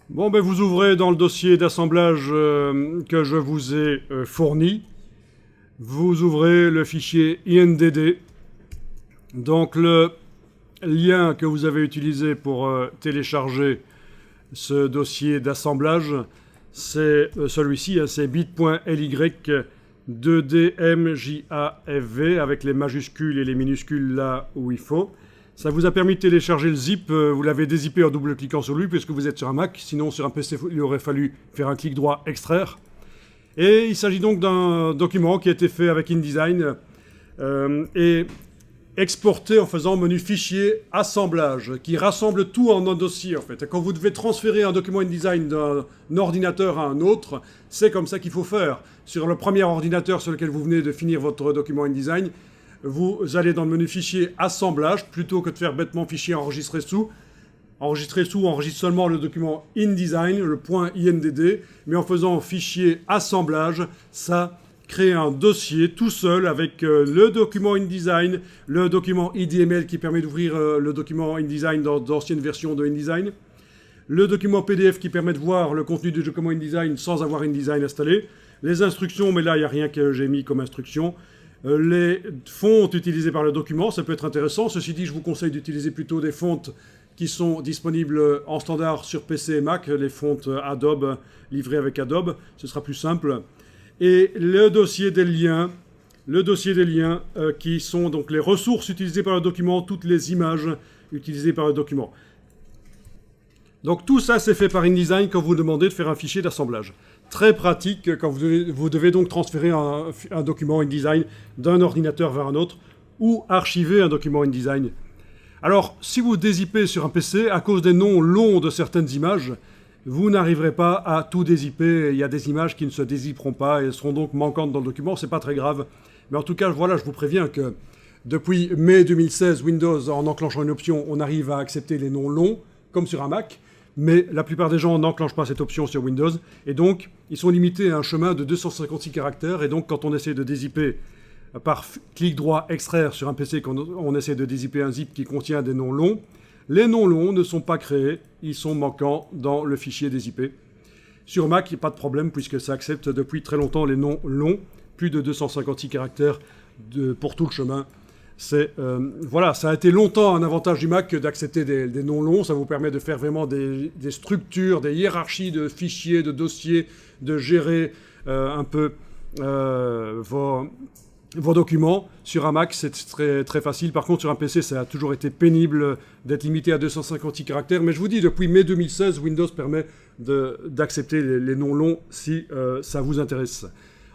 Bon, ben vous ouvrez dans le dossier d'assemblage que je vous ai fourni. Vous ouvrez le fichier INDD. Donc le lien que vous avez utilisé pour télécharger ce dossier d'assemblage, c'est celui-ci, hein, c'est bit.ly 2DMJAFV avec les majuscules et les minuscules là où il faut. Ça vous a permis de télécharger le zip, vous l'avez dézippé en double-cliquant sur lui puisque vous êtes sur un Mac, sinon sur un PC il aurait fallu faire un clic droit extraire. Et il s'agit donc d'un document qui a été fait avec InDesign et exporté en faisant menu fichier assemblage, qui rassemble tout en un dossier en fait. Et quand vous devez transférer un document InDesign d'un ordinateur à un autre, c'est comme ça qu'il faut faire. Sur le premier ordinateur sur lequel vous venez de finir votre document InDesign, vous allez dans le menu fichier assemblage, plutôt que de faire bêtement fichier enregistrer sous. Enregistrer sous enregistre seulement le document InDesign, le point INDD, mais en faisant fichier assemblage, ça crée un dossier tout seul avec le document InDesign, le document IDML qui permet d'ouvrir le document InDesign dans d'anciennes versions de InDesign, le document PDF qui permet de voir le contenu du document InDesign sans avoir InDesign installé, les instructions, mais là il n'y a rien que j'ai mis comme instruction, les fontes utilisées par le document, ça peut être intéressant. Ceci dit, je vous conseille d'utiliser plutôt des fontes qui sont disponibles en standard sur PC et Mac, les fontes Adobe, livrées avec Adobe, ce sera plus simple. Et le dossier des liens, qui sont donc les ressources utilisées par le document, toutes les images utilisées par le document. Donc tout ça, c'est fait par InDesign quand vous demandez de faire un fichier d'assemblage. Très pratique quand vous devez donc transférer un document InDesign d'un ordinateur vers un autre ou archiver un document InDesign. Alors, si vous dézippez sur un PC, à cause des noms longs de certaines images, vous n'arriverez pas à tout dézipper. Il y a des images qui ne se dézipperont pas et seront donc manquantes dans le document. C'est pas très grave. Mais en tout cas, voilà, je vous préviens que depuis mai 2016, Windows, en enclenchant une option, on arrive à accepter les noms longs, comme sur un Mac. Mais la plupart des gens n'enclenchent pas cette option sur Windows. Et donc, ils sont limités à un chemin de 256 caractères. Et donc, quand on essaie de dézipper par clic droit extraire sur un PC, quand on essaie de dézipper un zip qui contient des noms longs, les noms longs ne sont pas créés. Ils sont manquants dans le fichier dézippé. Sur Mac, il n'y a pas de problème puisque ça accepte depuis très longtemps les noms longs. Plus de 256 caractères pour tout le chemin. Voilà, ça a été longtemps un avantage du Mac d'accepter des noms longs. Ça vous permet de faire vraiment des structures, des hiérarchies de fichiers, de dossiers, de gérer un peu vos documents. Sur un Mac, c'est très, très facile. Par contre, sur un PC, ça a toujours été pénible d'être limité à 256 caractères. Mais je vous dis, depuis mai 2016, Windows permet d'accepter les noms longs si ça vous intéresse.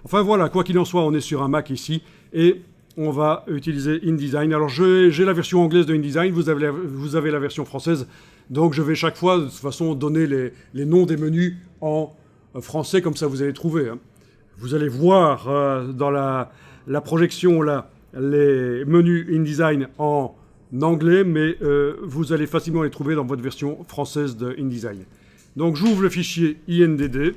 Enfin voilà, quoi qu'il en soit, on est sur un Mac ici. Et on va utiliser InDesign. Alors j'ai la version anglaise de InDesign, vous avez la version française. Donc je vais chaque fois, de toute façon, donner les noms des menus en français, comme ça vous allez trouver. Hein. Vous allez voir dans la projection là, les menus InDesign en anglais, mais vous allez facilement les trouver dans votre version française de InDesign. Donc j'ouvre le fichier INDD.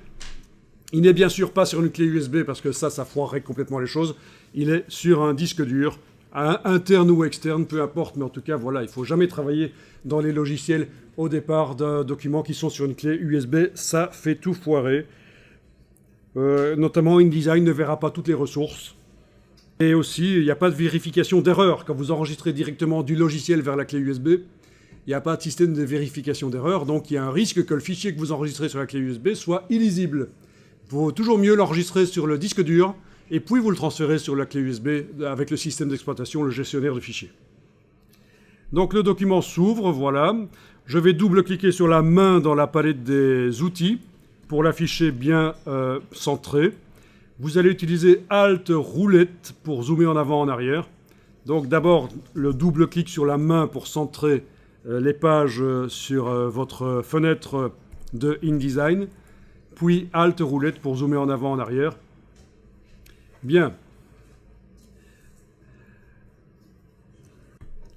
Il n'est bien sûr pas sur une clé USB parce que ça foirerait complètement les choses. Il est sur un disque dur, interne ou externe, peu importe. Mais en tout cas, voilà, il ne faut jamais travailler dans les logiciels au départ d'un document qui sont sur une clé USB. Ça fait tout foirer. Notamment, InDesign ne verra pas toutes les ressources. Et aussi, il n'y a pas de vérification d'erreur. Quand vous enregistrez directement du logiciel vers la clé USB, il n'y a pas de système de vérification d'erreur. Donc, il y a un risque que le fichier que vous enregistrez sur la clé USB soit illisible. Il vaut toujours mieux l'enregistrer sur le disque dur et puis vous le transférez sur la clé USB avec le système d'exploitation, le gestionnaire de fichiers. Donc le document s'ouvre, voilà. Je vais double-cliquer sur la main dans la palette des outils pour l'afficher bien centré. Vous allez utiliser Alt roulette pour zoomer en avant, en arrière. Donc d'abord le double-clic sur la main pour centrer les pages sur votre fenêtre de InDesign. Puis Alt roulette pour zoomer en avant, en arrière. Bien.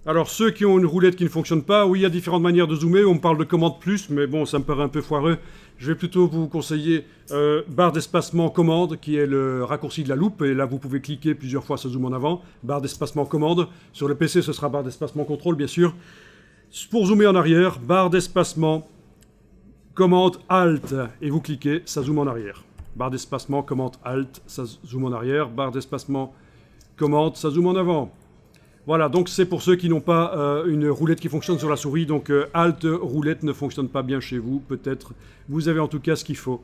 Alors, ceux qui ont une roulette qui ne fonctionne pas, oui, il y a différentes manières de zoomer. On me parle de commande plus, mais bon, ça me paraît un peu foireux. Je vais plutôt vous conseiller barre d'espacement commande, qui est le raccourci de la loupe. Et là, vous pouvez cliquer plusieurs fois, ça zoome en avant. Barre d'espacement commande. Sur le PC, ce sera barre d'espacement contrôle, bien sûr. Pour zoomer en arrière, barre d'espacement commande Alt, et vous cliquez, ça zoome en arrière. Barre d'espacement, commande Alt, ça zoome en arrière. Barre d'espacement, commande, ça zoome en avant. Voilà, donc c'est pour ceux qui n'ont pas une roulette qui fonctionne sur la souris. Donc Alt roulette ne fonctionne pas bien chez vous, peut-être. Vous avez en tout cas ce qu'il faut.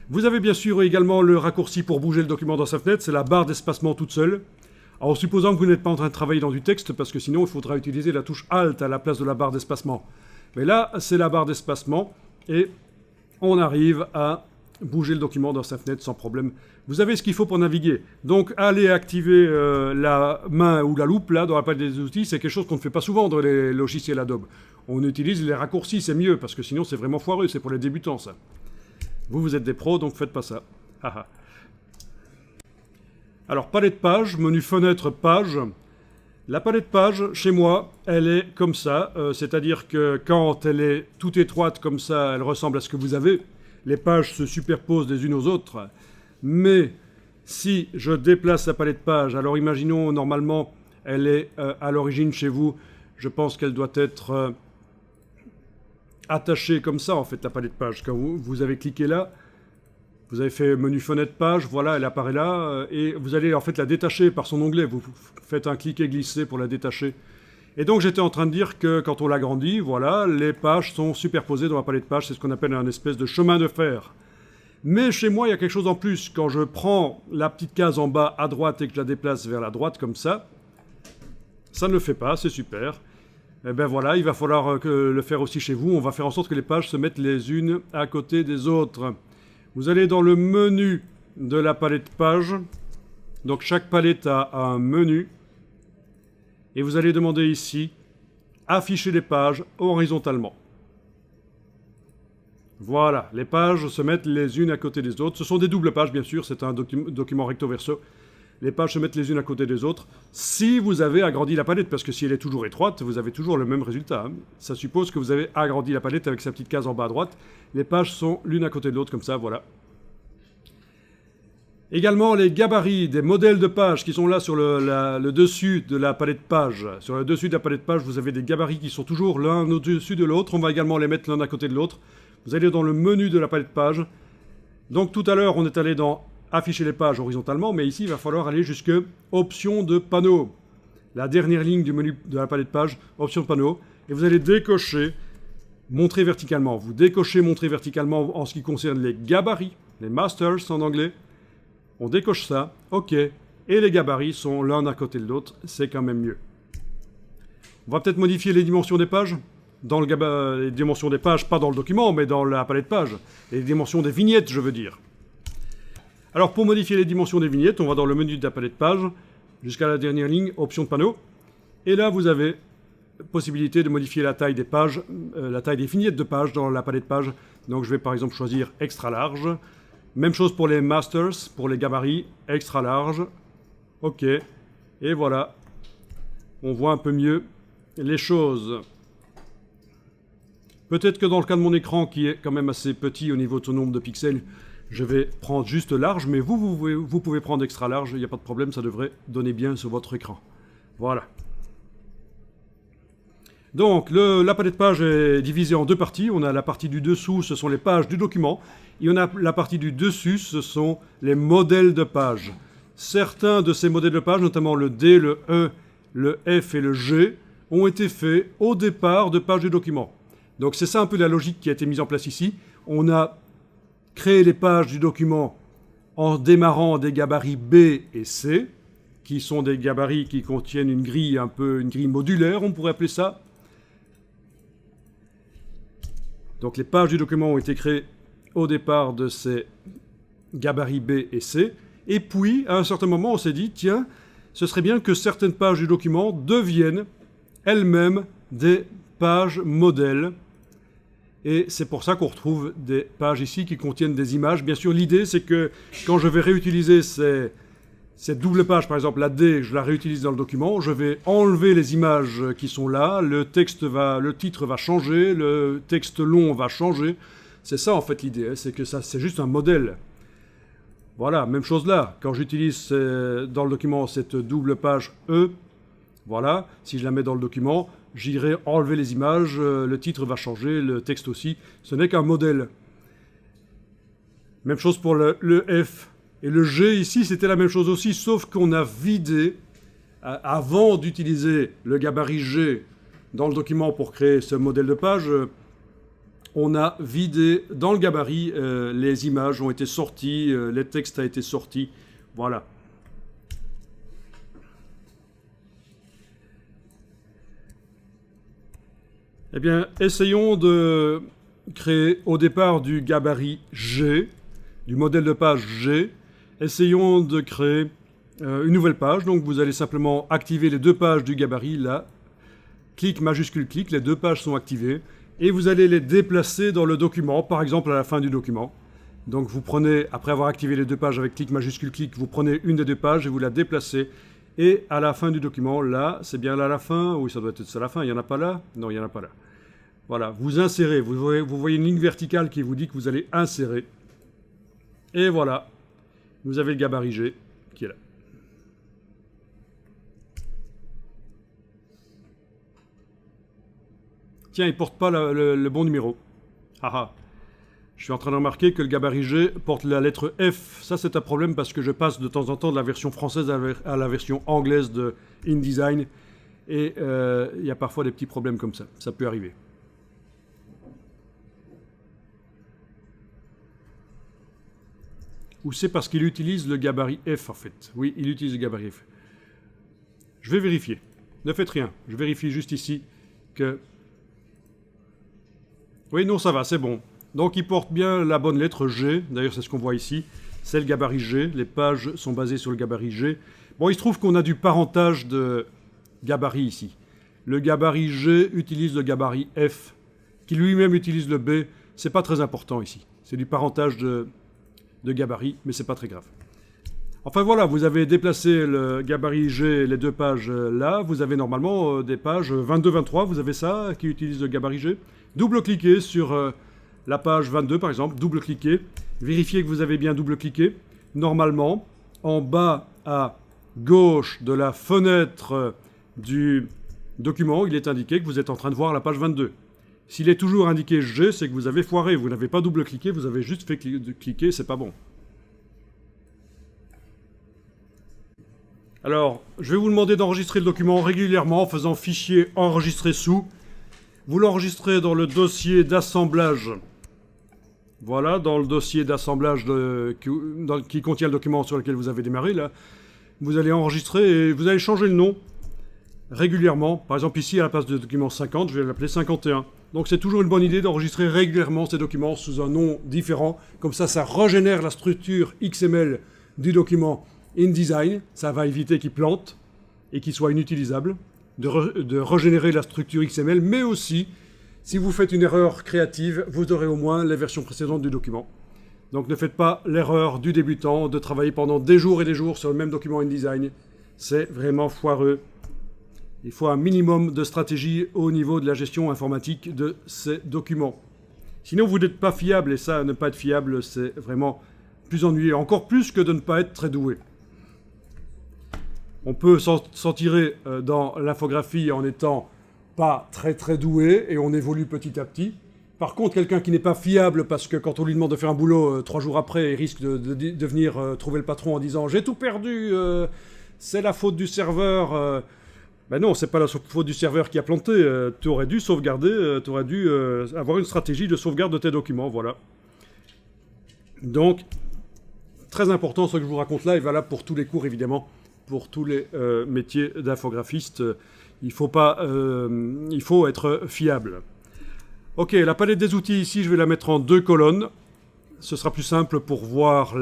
Vous avez bien sûr également le raccourci pour bouger le document dans sa fenêtre. C'est la barre d'espacement toute seule. Alors, en supposant que vous n'êtes pas en train de travailler dans du texte, parce que sinon il faudra utiliser la touche Alt à la place de la barre d'espacement. Mais là, c'est la barre d'espacement et on arrive à bouger le document dans sa fenêtre sans problème. Vous avez ce qu'il faut pour naviguer. Donc, allez activer la main ou la loupe, là, dans la palette des outils. C'est quelque chose qu'on ne fait pas souvent dans les logiciels Adobe. On utilise les raccourcis, c'est mieux, parce que sinon, c'est vraiment foireux. C'est pour les débutants, ça. Vous êtes des pros, donc faites pas ça. Haha. Alors, palette page, menu fenêtre page. La palette page, chez moi, elle est comme ça. C'est-à-dire que quand elle est toute étroite comme ça, elle ressemble à ce que vous avez. Les pages se superposent les unes aux autres. Mais si je déplace la palette page, alors imaginons normalement elle est à l'origine chez vous, je pense qu'elle doit être attachée comme ça en fait la palette page. Quand vous avez cliqué là, vous avez fait menu fenêtre page, voilà elle apparaît là et vous allez en fait la détacher par son onglet. Vous faites un clic et glisser pour la détacher. Et donc j'étais en train de dire que quand on l'agrandit, voilà, les pages sont superposées dans la palette page, c'est ce qu'on appelle un espèce de chemin de fer. Mais chez moi, il y a quelque chose en plus. Quand je prends la petite case en bas à droite et que je la déplace vers la droite comme ça, ça ne le fait pas, c'est super. Et bien voilà, il va falloir le faire aussi chez vous. On va faire en sorte que les pages se mettent les unes à côté des autres. Vous allez dans le menu de la palette page. Donc chaque palette a un menu. Et vous allez demander ici, afficher les pages horizontalement. Voilà, les pages se mettent les unes à côté des autres. Ce sont des doubles pages, bien sûr, c'est un document recto verso. Les pages se mettent les unes à côté des autres. Si vous avez agrandi la palette, parce que si elle est toujours étroite, vous avez toujours le même résultat. Hein. Ça suppose que vous avez agrandi la palette avec sa petite case en bas à droite. Les pages sont l'une à côté de l'autre, comme ça, voilà. Également, les gabarits des modèles de pages qui sont là sur le dessus de la palette page. Sur le dessus de la palette page, vous avez des gabarits qui sont toujours l'un au-dessus de l'autre. On va également les mettre l'un à côté de l'autre. Vous allez dans le menu de la palette page. Donc tout à l'heure, on est allé dans afficher les pages horizontalement, mais ici, il va falloir aller jusque option de panneau. La dernière ligne du menu de la palette page, option de panneau. Et vous allez décocher montrer verticalement. Vous décochez montrer verticalement en ce qui concerne les gabarits, les masters en anglais. On décoche ça, ok. Et les gabarits sont l'un à côté de l'autre, c'est quand même mieux. On va peut-être modifier les dimensions des pages. Dans les dimensions des pages, pas dans le document, mais dans la palette page. Les dimensions des vignettes, je veux dire. Alors, pour modifier les dimensions des vignettes, on va dans le menu de la palette page, jusqu'à la dernière ligne, option de panneau. Et là, vous avez possibilité de modifier la taille des pages, la taille des vignettes de pages dans la palette page. Donc, je vais par exemple choisir extra large. Même chose pour les masters, pour les gabarits, extra large. Ok. Et voilà. On voit un peu mieux les choses. Peut-être que dans le cas de mon écran, qui est quand même assez petit au niveau de son nombre de pixels, je vais prendre juste large, mais vous pouvez prendre extra large, il n'y a pas de problème, ça devrait donner bien sur votre écran. Voilà. Donc, la palette page est divisée en deux parties. On a la partie du dessous, ce sont les pages du document. Et on a la partie du dessus, ce sont les modèles de pages. Certains de ces modèles de pages, notamment le D, le E, le F et le G, ont été faits au départ de pages du document. Donc c'est ça un peu la logique qui a été mise en place ici. On a créé les pages du document en démarrant des gabarits B et C, qui sont des gabarits qui contiennent une grille une grille modulaire, on pourrait appeler ça. Donc les pages du document ont été créées au départ de ces gabarits B et C. Et puis, à un certain moment, on s'est dit, tiens, ce serait bien que certaines pages du document deviennent elles-mêmes des pages modèles. Et c'est pour ça qu'on retrouve des pages ici qui contiennent des images. Bien sûr, l'idée, c'est que quand je vais réutiliser cette double page, par exemple la D, je la réutilise dans le document, je vais enlever les images qui sont là, le titre va changer, le texte long va changer. C'est ça en fait l'idée, hein, c'est que ça, c'est juste un modèle. Voilà, même chose là. Quand j'utilise dans le document cette double page E, Voilà, si je la mets dans le document, j'irai enlever les images, le titre va changer, le texte aussi. Ce n'est qu'un modèle. Même chose pour le F. Et le G ici, c'était la même chose aussi, sauf qu'on a vidé, avant d'utiliser le gabarit G dans le document pour créer ce modèle de page, on a vidé dans le gabarit, les images ont été sorties, les textes ont été sortis. Voilà. Eh bien, essayons de créer au départ du gabarit G, du modèle de page G. Essayons de créer une nouvelle page. Donc vous allez simplement activer les deux pages du gabarit, là. Clic, majuscule, clic, les deux pages sont activées. Et vous allez les déplacer dans le document, par exemple à la fin du document. Donc vous prenez, après avoir activé les deux pages avec clic, majuscule, clic, vous prenez une des deux pages et vous la déplacez. Et à la fin du document, là, c'est bien là à la fin? Oui, ça doit être ça à la fin. Il n'y en a pas là? Non, il n'y en a pas là. Voilà, vous insérez. Vous voyez une ligne verticale qui vous dit que vous allez insérer. Et voilà, vous avez le gabarit G qui est là. Tiens, il ne porte pas le bon numéro. Haha. Je suis en train de remarquer que le gabarit G porte la lettre F. Ça, c'est un problème parce que je passe de temps en temps de la version française à la version anglaise de InDesign. Et il y a parfois des petits problèmes comme ça. Ça peut arriver. Ou c'est parce qu'il utilise le gabarit F, en fait. Oui, il utilise le gabarit F. Je vais vérifier. Ne faites rien. Je vérifie juste ici que... Oui, non, ça va, c'est bon. Donc, il porte bien la bonne lettre G. D'ailleurs, c'est ce qu'on voit ici. C'est le gabarit G. Les pages sont basées sur le gabarit G. Bon, il se trouve qu'on a du parentage de gabarit ici. Le gabarit G utilise le gabarit F, qui lui-même utilise le B. C'est pas très important ici. C'est du parentage de gabarit, mais c'est pas très grave. Enfin voilà, vous avez déplacé le gabarit G, les deux pages là. Vous avez normalement des pages 22-23, vous avez ça qui utilise le gabarit G. Double-cliquez sur la page 22 par exemple, double-cliquez. Vérifiez que vous avez bien double-cliqué. Normalement, en bas à gauche de la fenêtre du document, il est indiqué que vous êtes en train de voir la page 22. S'il est toujours indiqué G, c'est que vous avez foiré. Vous n'avez pas double-cliqué, vous avez juste fait cliquer, c'est pas bon. Alors, je vais vous demander d'enregistrer le document régulièrement en faisant fichier enregistrer sous. Vous l'enregistrez dans le dossier d'assemblage. Voilà, dans le dossier d'assemblage qui contient le document sur lequel vous avez démarré, là. Vous allez enregistrer et vous allez changer le nom régulièrement. Par exemple, ici, à la place de document 50, je vais l'appeler 51. Donc c'est toujours une bonne idée d'enregistrer régulièrement ces documents sous un nom différent. Comme ça régénère la structure XML du document InDesign. Ça va éviter qu'il plante et qu'il soit inutilisable. De régénérer la structure XML, mais aussi, si vous faites une erreur créative, vous aurez au moins les versions précédentes du document. Donc ne faites pas l'erreur du débutant de travailler pendant des jours et des jours sur le même document InDesign. C'est vraiment foireux. Il faut un minimum de stratégie au niveau de la gestion informatique de ces documents. Sinon, vous n'êtes pas fiable, et ça, ne pas être fiable, c'est vraiment plus ennuyeux, encore plus que de ne pas être très doué. On peut s'en tirer dans l'infographie en étant pas très très doué, et on évolue petit à petit. Par contre, quelqu'un qui n'est pas fiable, parce que quand on lui demande de faire un boulot 3 jours après, il risque de venir trouver le patron en disant « J'ai tout perdu, c'est la faute du serveur ». Ben non, c'est pas la faute du serveur qui a planté. Tu aurais dû sauvegarder, tu aurais dû avoir une stratégie de sauvegarde de tes documents, voilà. Donc, très important ce que je vous raconte là, et valable pour tous les cours évidemment, pour tous les métiers d'infographiste. Il faut être fiable. Ok, la palette des outils ici, je vais la mettre en 2 colonnes. Ce sera plus simple pour voir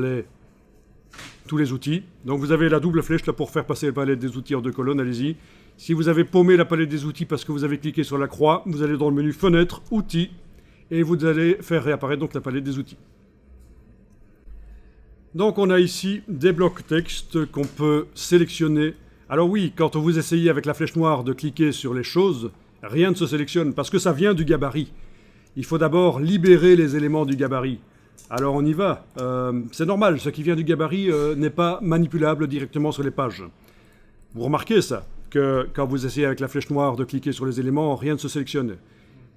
tous les outils. Donc vous avez la double flèche là pour faire passer la palette des outils en 2 colonnes, allez-y. Si vous avez paumé la palette des outils parce que vous avez cliqué sur la croix, vous allez dans le menu Fenêtre, Outils, et vous allez faire réapparaître donc la palette des outils. Donc on a ici des blocs texte qu'on peut sélectionner. Alors oui, quand vous essayez avec la flèche noire de cliquer sur les choses, rien ne se sélectionne parce que ça vient du gabarit. Il faut d'abord libérer les éléments du gabarit. Alors on y va. C'est normal, ce qui vient du gabarit n'est pas manipulable directement sur les pages. Vous remarquez ça? que quand vous essayez avec la flèche noire de cliquer sur les éléments, rien ne se sélectionne.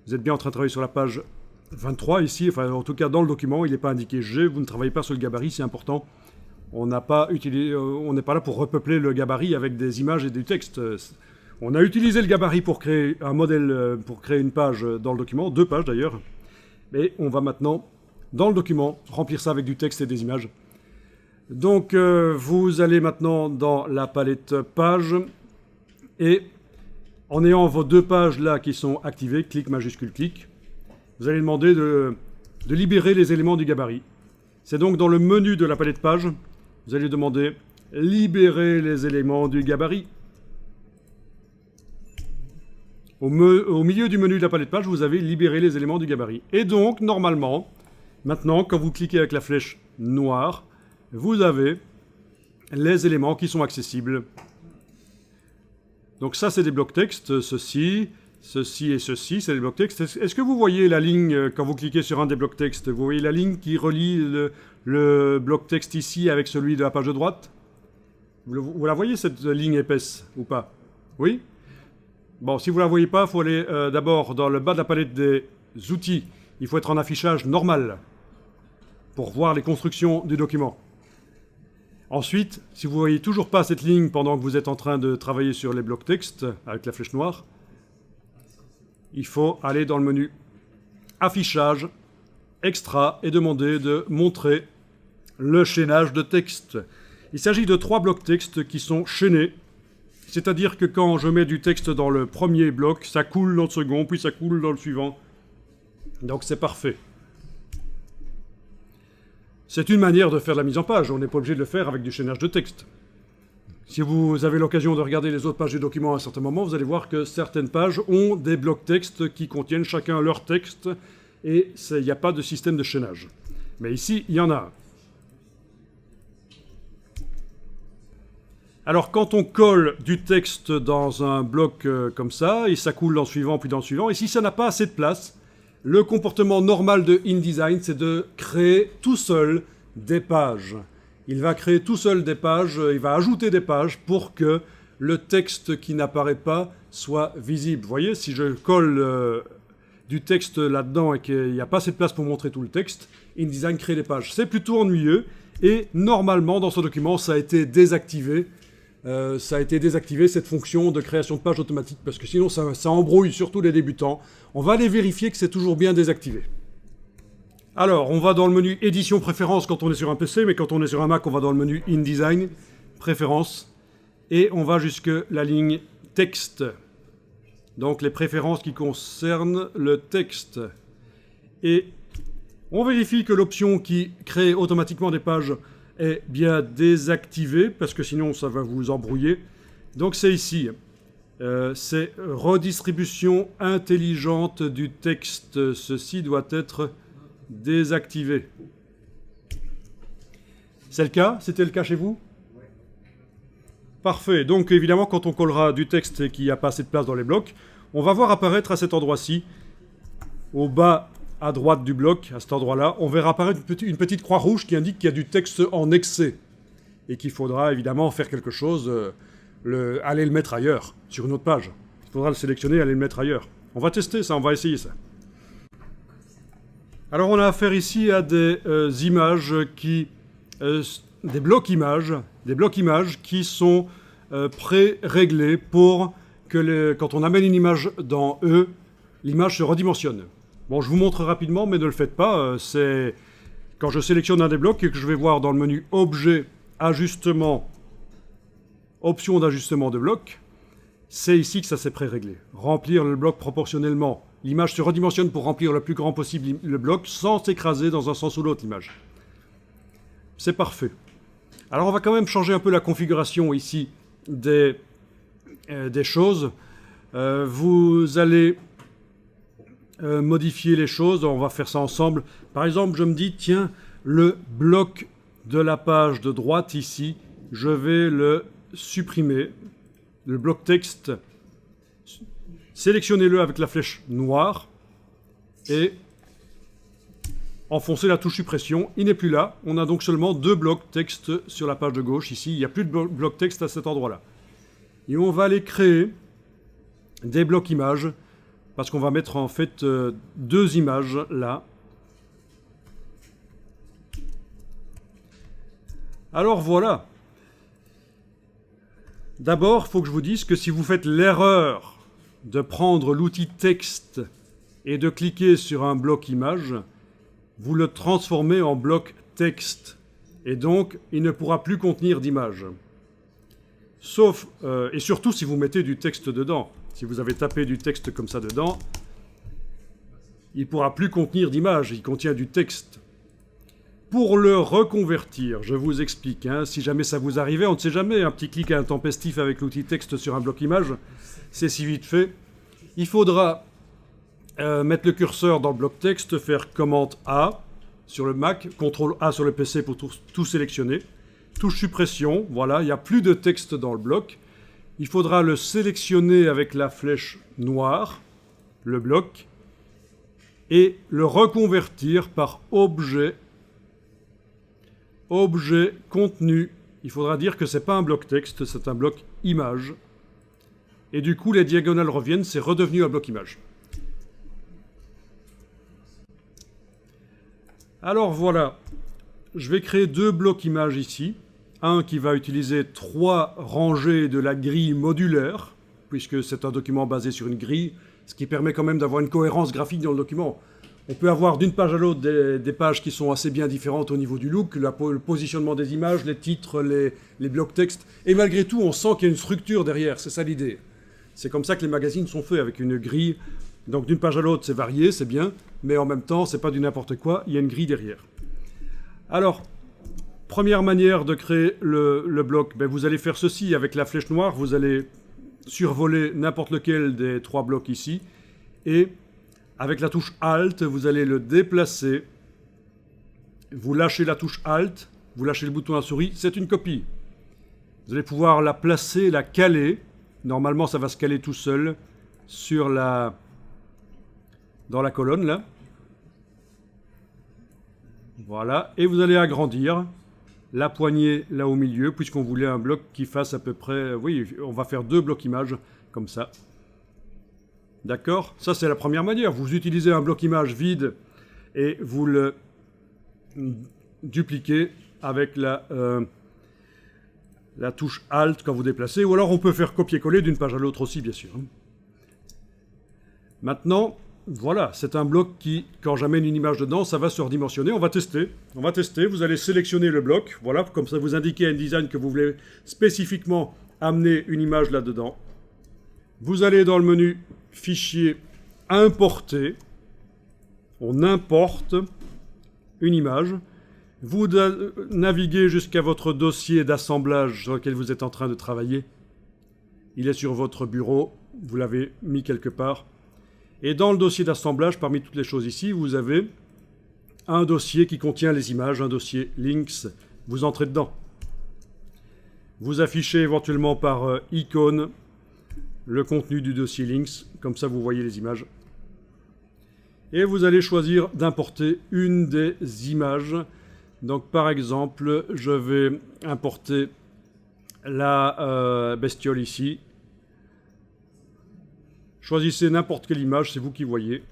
Vous êtes bien en train de travailler sur la page 23 ici, enfin en tout cas dans le document, il n'est pas indiqué G, vous ne travaillez pas sur le gabarit, c'est important. On n'est pas là pour repeupler le gabarit avec des images et du texte. On a utilisé le gabarit pour créer un modèle, pour créer une page dans le document, 2 pages d'ailleurs. Mais on va maintenant, dans le document, remplir ça avec du texte et des images. Donc vous allez maintenant dans la palette page et en ayant vos 2 pages là qui sont activées, clic majuscule clic, vous allez demander de libérer les éléments du gabarit. C'est donc dans le menu de la palette page, vous allez demander libérer les éléments du gabarit. Au milieu du menu de la palette page, vous avez libéré les éléments du gabarit. Et donc, normalement, maintenant, quand vous cliquez avec la flèche noire, vous avez les éléments qui sont accessibles. Donc ça, c'est des blocs texte, ceci et ceci, c'est des blocs texte. Est-ce que vous voyez la ligne, quand vous cliquez sur un des blocs texte, vous voyez la ligne qui relie le bloc texte ici avec celui de la page de droite? Vous la voyez, cette ligne épaisse, ou pas? Oui? Bon, si vous ne la voyez pas, il faut aller d'abord dans le bas de la palette des outils. Il faut être en affichage normal pour voir les constructions du document. Ensuite, si vous ne voyez toujours pas cette ligne pendant que vous êtes en train de travailler sur les blocs texte avec la flèche noire, il faut aller dans le menu Affichage, Extra et demander de montrer le chaînage de texte. Il s'agit de 3 blocs texte qui sont chaînés. C'est-à-dire que quand je mets du texte dans le premier bloc, ça coule dans le second, puis ça coule dans le suivant. Donc c'est parfait. C'est une manière de faire de la mise en page. On n'est pas obligé de le faire avec du chaînage de texte. Si vous avez l'occasion de regarder les autres pages du document à un certain moment, vous allez voir que certaines pages ont des blocs texte qui contiennent chacun leur texte et il n'y a pas de système de chaînage. Mais ici, il y en a un. Alors, quand on colle du texte dans un bloc comme ça, et ça coule dans le suivant, puis dans le suivant, et si ça n'a pas assez de place, le comportement normal de InDesign, c'est de créer tout seul des pages. Il va créer tout seul des pages, il va ajouter des pages pour que le texte qui n'apparaît pas soit visible. Vous voyez, si je colle du texte là-dedans et qu'il n'y a pas assez de place pour montrer tout le texte, InDesign crée des pages. C'est plutôt ennuyeux, et normalement, dans ce document, ça a été désactivé. Cette fonction de création de page automatique, parce que sinon ça embrouille surtout les débutants. On va aller vérifier que c'est toujours bien désactivé. Alors, on va dans le menu Édition Préférences quand on est sur un PC, mais quand on est sur un Mac, on va dans le menu InDesign, Préférences, et on va jusque la ligne Texte. Donc les préférences qui concernent le texte. Et on vérifie que l'option qui crée automatiquement des pages est bien désactivé, parce que sinon ça va vous embrouiller. Donc c'est ici, c'est redistribution intelligente du texte. Ceci doit être désactivé. C'est le cas? C'était le cas chez vous? Oui. Parfait. Donc évidemment, quand on collera du texte et qu'il n'y a pas assez de place dans les blocs, on va voir apparaître à cet endroit-ci, au bas à droite du bloc, à cet endroit-là, on verra apparaître une petite croix rouge qui indique qu'il y a du texte en excès et qu'il faudra évidemment faire quelque chose, aller le mettre ailleurs, sur une autre page. Il faudra le sélectionner et aller le mettre ailleurs. On va tester ça, on va essayer ça. Alors on a affaire ici à des images des blocs images qui sont pré-réglés pour que quand on amène une image dans eux, l'image se redimensionne. Bon, je vous montre rapidement, mais ne le faites pas. C'est quand je sélectionne un des blocs et que je vais voir dans le menu Objet, Ajustement, Options d'ajustement de bloc, c'est ici que ça s'est pré-réglé. Remplir le bloc proportionnellement. L'image se redimensionne pour remplir le plus grand possible le bloc sans s'écraser dans un sens ou l'autre, l'image. C'est parfait. Alors on va quand même changer un peu la configuration ici des choses. Vous allez modifier les choses, on va faire ça ensemble. Par exemple, je me dis, tiens, le bloc de la page de droite ici, je vais le supprimer. Le bloc texte, sélectionnez-le avec la flèche noire et enfoncez la touche suppression. Il n'est plus là. On a donc seulement 2 blocs texte sur la page de gauche ici. Il n'y a plus de bloc texte à cet endroit-là. Et on va aller créer des blocs images, parce qu'on va mettre en fait deux images là. Alors voilà. D'abord, il faut que je vous dise que si vous faites l'erreur de prendre l'outil texte et de cliquer sur un bloc image, vous le transformez en bloc texte. Et donc, il ne pourra plus contenir d'image. Sauf, et surtout si vous mettez du texte dedans. Si vous avez tapé du texte comme ça dedans, il ne pourra plus contenir d'image, il contient du texte. Pour le reconvertir, je vous explique, hein, si jamais ça vous arrivait, on ne sait jamais, un petit clic intempestif avec l'outil texte sur un bloc image, c'est si vite fait. Il faudra mettre le curseur dans le bloc texte, faire commande A sur le Mac, CTRL A sur le PC pour tout sélectionner. Touche suppression, voilà, il n'y a plus de texte dans le bloc. Il faudra le sélectionner avec la flèche noire, le bloc, et le reconvertir par objet, objet, contenu. Il faudra dire que ce n'est pas un bloc texte, c'est un bloc image. Et du coup, les diagonales reviennent, c'est redevenu un bloc image. Alors voilà, je vais créer deux blocs images ici. Un qui va utiliser 3 rangées de la grille modulaire, puisque c'est un document basé sur une grille, ce qui permet quand même d'avoir une cohérence graphique dans le document. On peut avoir d'une page à l'autre des pages qui sont assez bien différentes au niveau du look, le positionnement des images, les titres, les blocs texte, et malgré tout, on sent qu'il y a une structure derrière, c'est ça l'idée. C'est comme ça que les magazines sont faits, avec une grille. Donc d'une page à l'autre, c'est varié, c'est bien, mais en même temps, c'est pas du n'importe quoi, il y a une grille derrière. Alors, première manière de créer le bloc, ben vous allez faire ceci avec la flèche noire, vous allez survoler n'importe lequel des 3 blocs ici, et avec la touche Alt, vous allez le déplacer, vous lâchez la touche Alt, vous lâchez le bouton à la souris, c'est une copie. Vous allez pouvoir la placer, la caler, normalement ça va se caler tout seul sur dans la colonne là. Voilà, et vous allez agrandir la poignée là au milieu, puisqu'on voulait un bloc qui fasse à peu près... Oui, on va faire 2 blocs images, comme ça. D'accord? Ça, c'est la première manière. Vous utilisez un bloc image vide et vous le dupliquez avec la touche Alt quand vous déplacez. Ou alors, on peut faire copier-coller d'une page à l'autre aussi, bien sûr. Maintenant... Voilà, c'est un bloc qui, quand j'amène une image dedans, ça va se redimensionner. On va tester. Vous allez sélectionner le bloc. Voilà, comme ça vous indiquez à InDesign que vous voulez spécifiquement amener une image là-dedans. Vous allez dans le menu Fichier, Importer. On importe une image. Vous naviguez jusqu'à votre dossier d'assemblage sur lequel vous êtes en train de travailler. Il est sur votre bureau. Vous l'avez mis quelque part. Et dans le dossier d'assemblage, parmi toutes les choses ici, vous avez un dossier qui contient les images, un dossier Links. Vous entrez dedans. Vous affichez éventuellement par icône le contenu du dossier Links. Comme ça, vous voyez les images. Et vous allez choisir d'importer une des images. Donc, par exemple, je vais importer la bestiole ici. Choisissez n'importe quelle image, c'est vous qui voyez.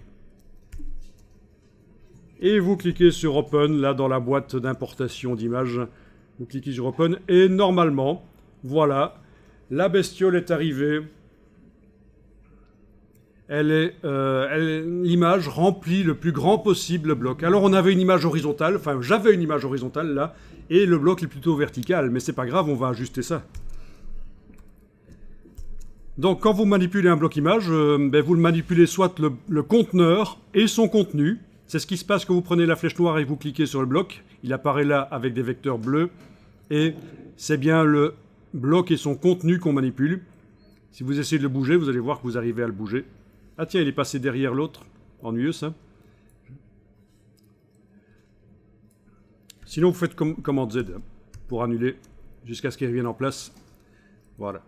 Et vous cliquez sur Open, là dans la boîte d'importation d'images. Vous cliquez sur Open et normalement, voilà, la bestiole est arrivée. L'image remplit le plus grand possible le bloc. Alors on avait une image horizontale, enfin j'avais une image horizontale là, et le bloc est plutôt vertical, mais c'est pas grave, on va ajuster ça. Donc quand vous manipulez un bloc image, vous le manipulez soit le conteneur et son contenu. C'est ce qui se passe quand vous prenez la flèche noire et vous cliquez sur le bloc. Il apparaît là avec des vecteurs bleus. Et c'est bien le bloc et son contenu qu'on manipule. Si vous essayez de le bouger, vous allez voir que vous arrivez à le bouger. Ah tiens, il est passé derrière l'autre. Ennuyeux ça. Sinon vous faites commande Z pour annuler jusqu'à ce qu'il revienne en place. Voilà.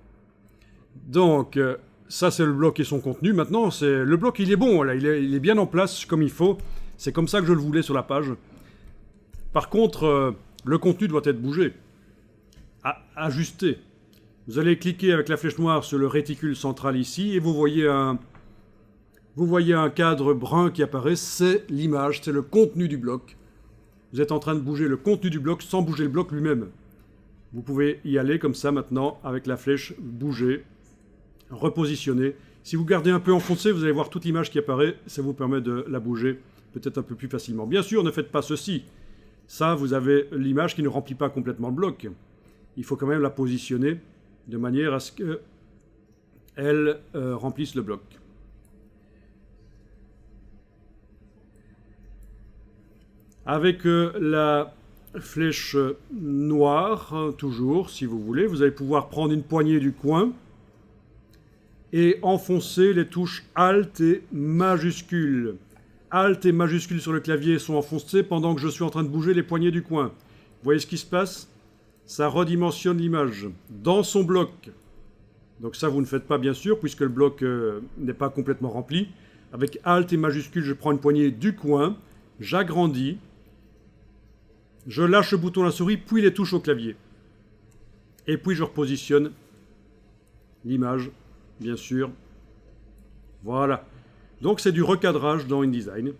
Donc, ça c'est le bloc et son contenu. Maintenant, le bloc il est bon, là, il est bien en place comme il faut. C'est comme ça que je le voulais sur la page. Par contre, le contenu doit être bougé, ajusté. Vous allez cliquer avec la flèche noire sur le réticule central ici et vous voyez un cadre brun qui apparaît. C'est l'image, c'est le contenu du bloc. Vous êtes en train de bouger le contenu du bloc sans bouger le bloc lui-même. Vous pouvez y aller comme ça maintenant avec la flèche, bouger, repositionner. Si vous gardez un peu enfoncé, vous allez voir toute l'image qui apparaît. Ça vous permet de la bouger peut-être un peu plus facilement. Bien sûr, ne faites pas ceci. Ça, vous avez l'image qui ne remplit pas complètement le bloc. Il faut quand même la positionner de manière à ce qu'elle remplisse le bloc. Avec la flèche noire, toujours, si vous voulez, vous allez pouvoir prendre une poignée du coin et enfoncer les touches Alt et majuscule. Alt et majuscule sur le clavier sont enfoncés pendant que je suis en train de bouger les poignées du coin. Vous voyez ce qui se passe? Ça redimensionne l'image dans son bloc. Donc ça, vous ne faites pas, bien sûr, puisque le bloc n'est pas complètement rempli. Avec Alt et majuscule, je prends une poignée du coin, j'agrandis, je lâche le bouton de la souris, puis les touches au clavier. Et puis je repositionne l'image, bien sûr. Voilà. Donc c'est du recadrage dans InDesign.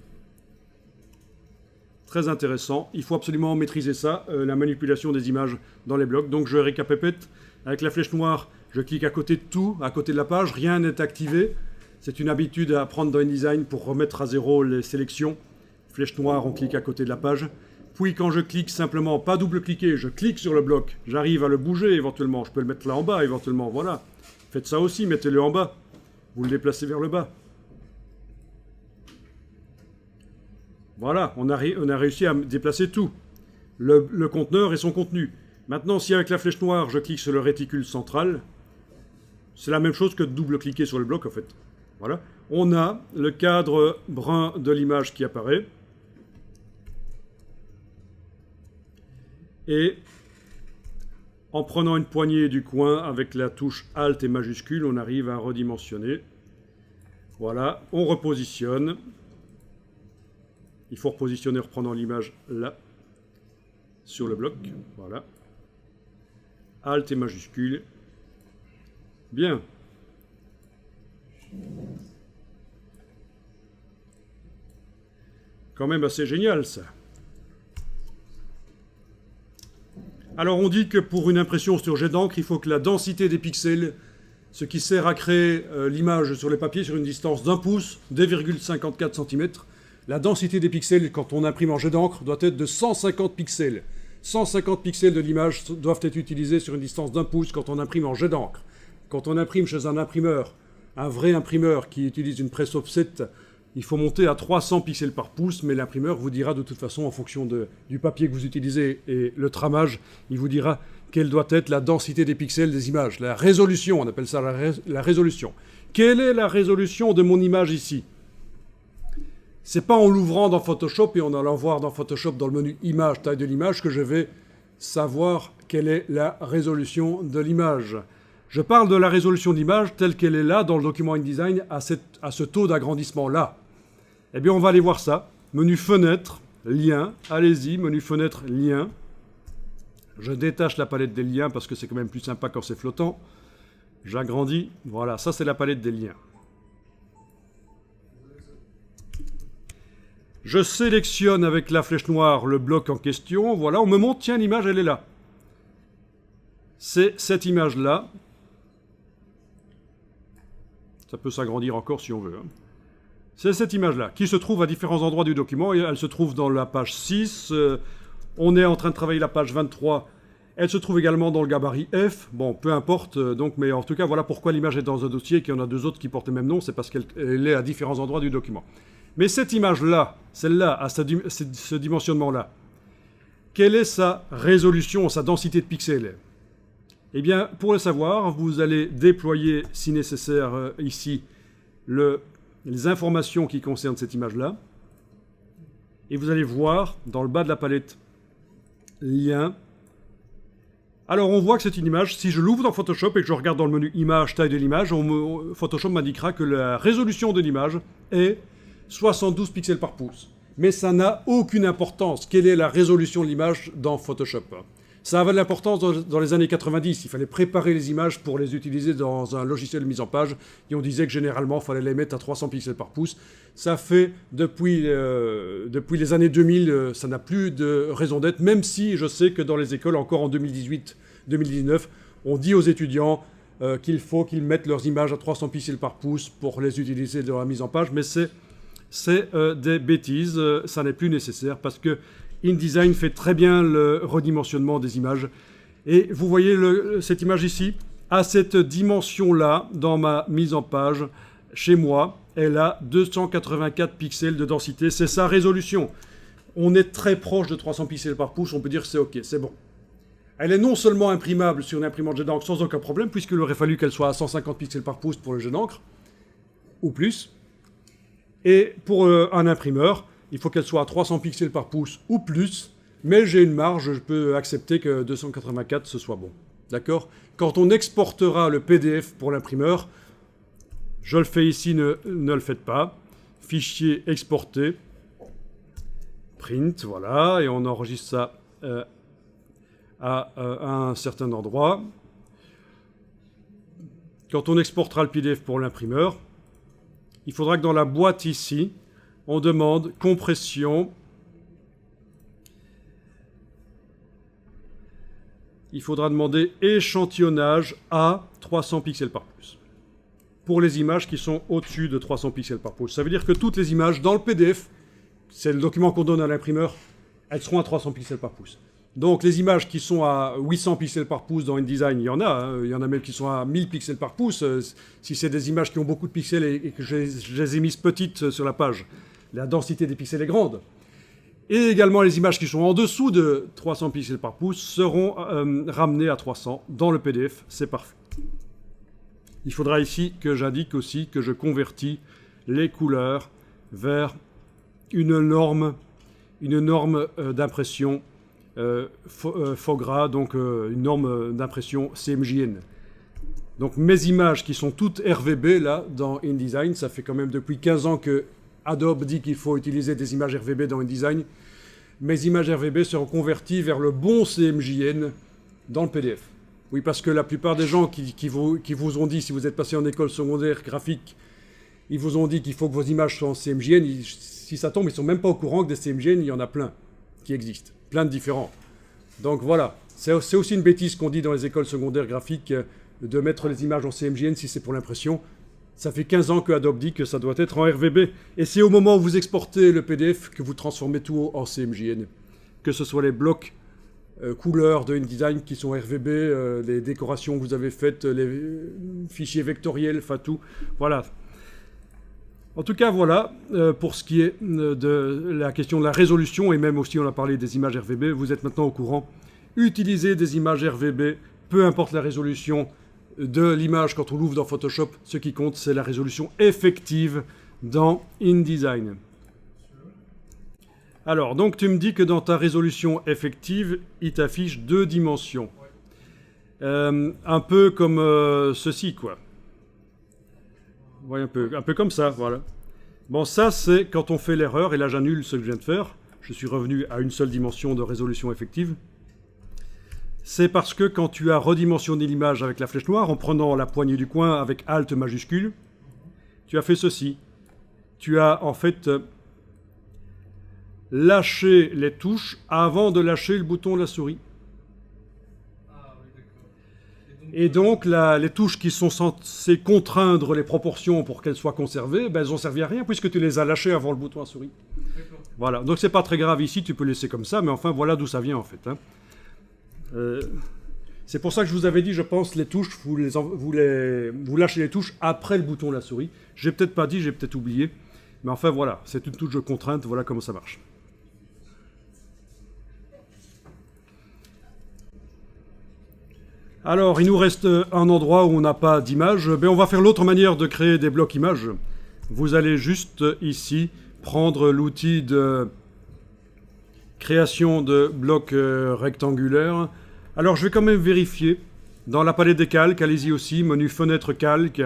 Très intéressant. Il faut absolument maîtriser ça, la manipulation des images dans les blocs. Donc je récapépète. Avec la flèche noire, je clique à côté de tout, à côté de la page. Rien n'est activé. C'est une habitude à prendre dans InDesign pour remettre à zéro les sélections. Flèche noire, on clique à côté de la page. Puis quand je clique simplement, pas double-cliquer, je clique sur le bloc. J'arrive à le bouger éventuellement. Je peux le mettre là en bas éventuellement. Voilà. Faites ça aussi, mettez-le en bas. Vous le déplacez vers le bas. Voilà, on a réussi à déplacer tout. Le conteneur et son contenu. Maintenant, si avec la flèche noire, je clique sur le réticule central, c'est la même chose que de double-cliquer sur le bloc, en fait. Voilà. On a le cadre brun de l'image qui apparaît. Et en prenant une poignée du coin avec la touche Alt et majuscule, on arrive à redimensionner. Voilà, on repositionne. Il faut repositionner en reprenant l'image là, sur le bloc. Voilà. Alt et majuscule. Bien. Quand même assez génial, ça. Alors, on dit que pour une impression sur jet d'encre, il faut que la densité des pixels, ce qui sert à créer l'image sur les papiers sur une distance d'1 pouce, 2,54 cm, la densité des pixels, quand on imprime en jet d'encre, doit être de 150 pixels. 150 pixels de l'image doivent être utilisés sur une distance d'1 pouce quand on imprime en jet d'encre. Quand on imprime chez un imprimeur, un vrai imprimeur qui utilise une presse offset, il faut monter à 300 pixels par pouce, mais l'imprimeur vous dira de toute façon, en fonction du papier que vous utilisez et le tramage, il vous dira quelle doit être la densité des pixels des images. La résolution, on appelle ça la résolution. Quelle est la résolution de mon image ici? C'est pas en l'ouvrant dans Photoshop et en allant voir dans Photoshop dans le menu Image, taille de l'image, que je vais savoir quelle est la résolution de l'image. Je parle de la résolution de l'image telle qu'elle est là dans le document InDesign à ce taux d'agrandissement-là. Eh bien, on va aller voir ça. Menu Fenêtre, Lien. Allez-y, menu Fenêtre, Lien. Je détache la palette des liens parce que c'est quand même plus sympa quand c'est flottant. J'agrandis. Voilà, ça c'est la palette des liens. Je sélectionne avec la flèche noire le bloc en question. Voilà, on me montre, tiens, l'image, elle est là. C'est cette image-là. Ça peut s'agrandir encore si on veut. Hein. C'est cette image-là, qui se trouve à différents endroits du document. Et elle se trouve dans la page 6. On est en train de travailler la page 23. Elle se trouve également dans le gabarit F. Bon, peu importe. Donc, mais en tout cas, voilà pourquoi l'image est dans un dossier et qu'il y en a deux autres qui portent le même nom. C'est parce qu'elle est à différents endroits du document. Mais cette image-là, celle-là, à ce dimensionnement-là, quelle est sa résolution, sa densité de pixels? Eh bien, pour le savoir, vous allez déployer, si nécessaire, ici, les informations qui concernent cette image-là. Et vous allez voir, dans le bas de la palette, lien. Alors, on voit que c'est une image. Si je l'ouvre dans Photoshop et que je regarde dans le menu Image, taille de l'image, Photoshop m'indiquera que la résolution de l'image est 72 pixels par pouce. Mais ça n'a aucune importance. Quelle est la résolution de l'image dans Photoshop? Ça avait de l'importance dans les années 90. Il fallait préparer les images pour les utiliser dans un logiciel de mise en page. Et on disait que généralement, il fallait les mettre à 300 pixels par pouce. Ça fait, depuis les années 2000, ça n'a plus de raison d'être, même si je sais que dans les écoles, encore en 2018-2019, on dit aux étudiants qu'il faut qu'ils mettent leurs images à 300 pixels par pouce pour les utiliser dans la mise en page. Mais c'est des bêtises. Ça n'est plus nécessaire parce que InDesign fait très bien le redimensionnement des images. Et vous voyez cette image ici, à cette dimension-là, dans ma mise en page, chez moi, elle a 284 pixels de densité. C'est sa résolution. On est très proche de 300 pixels par pouce. On peut dire que c'est OK, c'est bon. Elle est non seulement imprimable sur une imprimante jet d'encre sans aucun problème, puisqu'il aurait fallu qu'elle soit à 150 pixels par pouce pour le jet d'encre, ou plus. Et pour un imprimeur, il faut qu'elle soit à 300 pixels par pouce ou plus, mais j'ai une marge, je peux accepter que 284 ce soit bon. D'accord ? Quand on exportera le PDF pour l'imprimeur, je le fais ici, ne le faites pas. Fichier exporté, print, voilà, et on enregistre ça à un certain endroit. Quand on exportera le PDF pour l'imprimeur, il faudra que dans la boîte ici, on demande compression. Il faudra demander échantillonnage à 300 pixels par pouce. Pour les images qui sont au-dessus de 300 pixels par pouce. Ça veut dire que toutes les images dans le PDF, c'est le document qu'on donne à l'imprimeur, elles seront à 300 pixels par pouce. Donc les images qui sont à 800 pixels par pouce dans InDesign, il y en a. Hein. Il y en a même qui sont à 1000 pixels par pouce. Si c'est des images qui ont beaucoup de pixels et que je les ai mises petites sur la page, la densité des pixels est grande. Et également les images qui sont en dessous de 300 pixels par pouce seront ramenées à 300 dans le PDF. C'est parfait. Il faudra ici que j'indique aussi que je convertis les couleurs vers une norme d'impression FOGRA, donc une norme d'impression CMJN. Donc mes images qui sont toutes RVB là dans InDesign, ça fait quand même depuis 15 ans que Adobe dit qu'il faut utiliser des images RVB dans InDesign. Mes images RVB seront converties vers le bon CMJN dans le PDF. Oui, parce que la plupart des gens qui vous ont dit, si vous êtes passé en école secondaire graphique, ils vous ont dit qu'il faut que vos images soient en CMJN. Si ça tombe, ils ne sont même pas au courant que des CMJN, il y en a plein qui existent. Plein de différents. Donc voilà, c'est aussi une bêtise qu'on dit dans les écoles secondaires graphiques de mettre les images en CMJN si c'est pour l'impression. Ça fait 15 ans que Adobe dit que ça doit être en RVB. Et c'est au moment où vous exportez le PDF que vous transformez tout en CMJN. Que ce soit les blocs couleurs de InDesign qui sont RVB, les décorations que vous avez faites, les fichiers vectoriels, enfin tout. Voilà. En tout cas, voilà, pour ce qui est de la question de la résolution, et même aussi on a parlé des images RVB, vous êtes maintenant au courant. Utilisez des images RVB, peu importe la résolution de l'image quand on l'ouvre dans Photoshop, ce qui compte, c'est la résolution effective dans InDesign. Alors, donc tu me dis que dans ta résolution effective, il t'affiche 2 dimensions. Un peu comme ceci, quoi. Oui, un peu comme ça, voilà. Bon, ça, c'est quand on fait l'erreur, et là, j'annule ce que je viens de faire. Je suis revenu à une seule dimension de résolution effective. C'est parce que quand tu as redimensionné l'image avec la flèche noire, en prenant la poignée du coin avec Alt majuscule, tu as fait ceci. Tu as, en fait, lâché les touches avant de lâcher le bouton de la souris. Et donc, les touches qui sont censées contraindre les proportions pour qu'elles soient conservées, ben, elles n'ont servi à rien puisque tu les as lâchées avant le bouton à souris. Voilà, donc c'est pas très grave ici, tu peux laisser comme ça, mais enfin, voilà d'où ça vient en fait. Hein. C'est pour ça que je vous avais dit, je pense, les touches, vous lâchez les touches après le bouton de la souris. J'ai peut-être pas dit, j'ai peut-être oublié, mais enfin voilà, c'est une touche de contrainte, voilà comment ça marche. Alors, il nous reste un endroit où on n'a pas d'image. Ben, on va faire l'autre manière de créer des blocs images. Vous allez juste ici prendre l'outil de création de blocs rectangulaires. Alors, je vais quand même vérifier. Dans la palette des calques, allez-y aussi, menu fenêtre calque.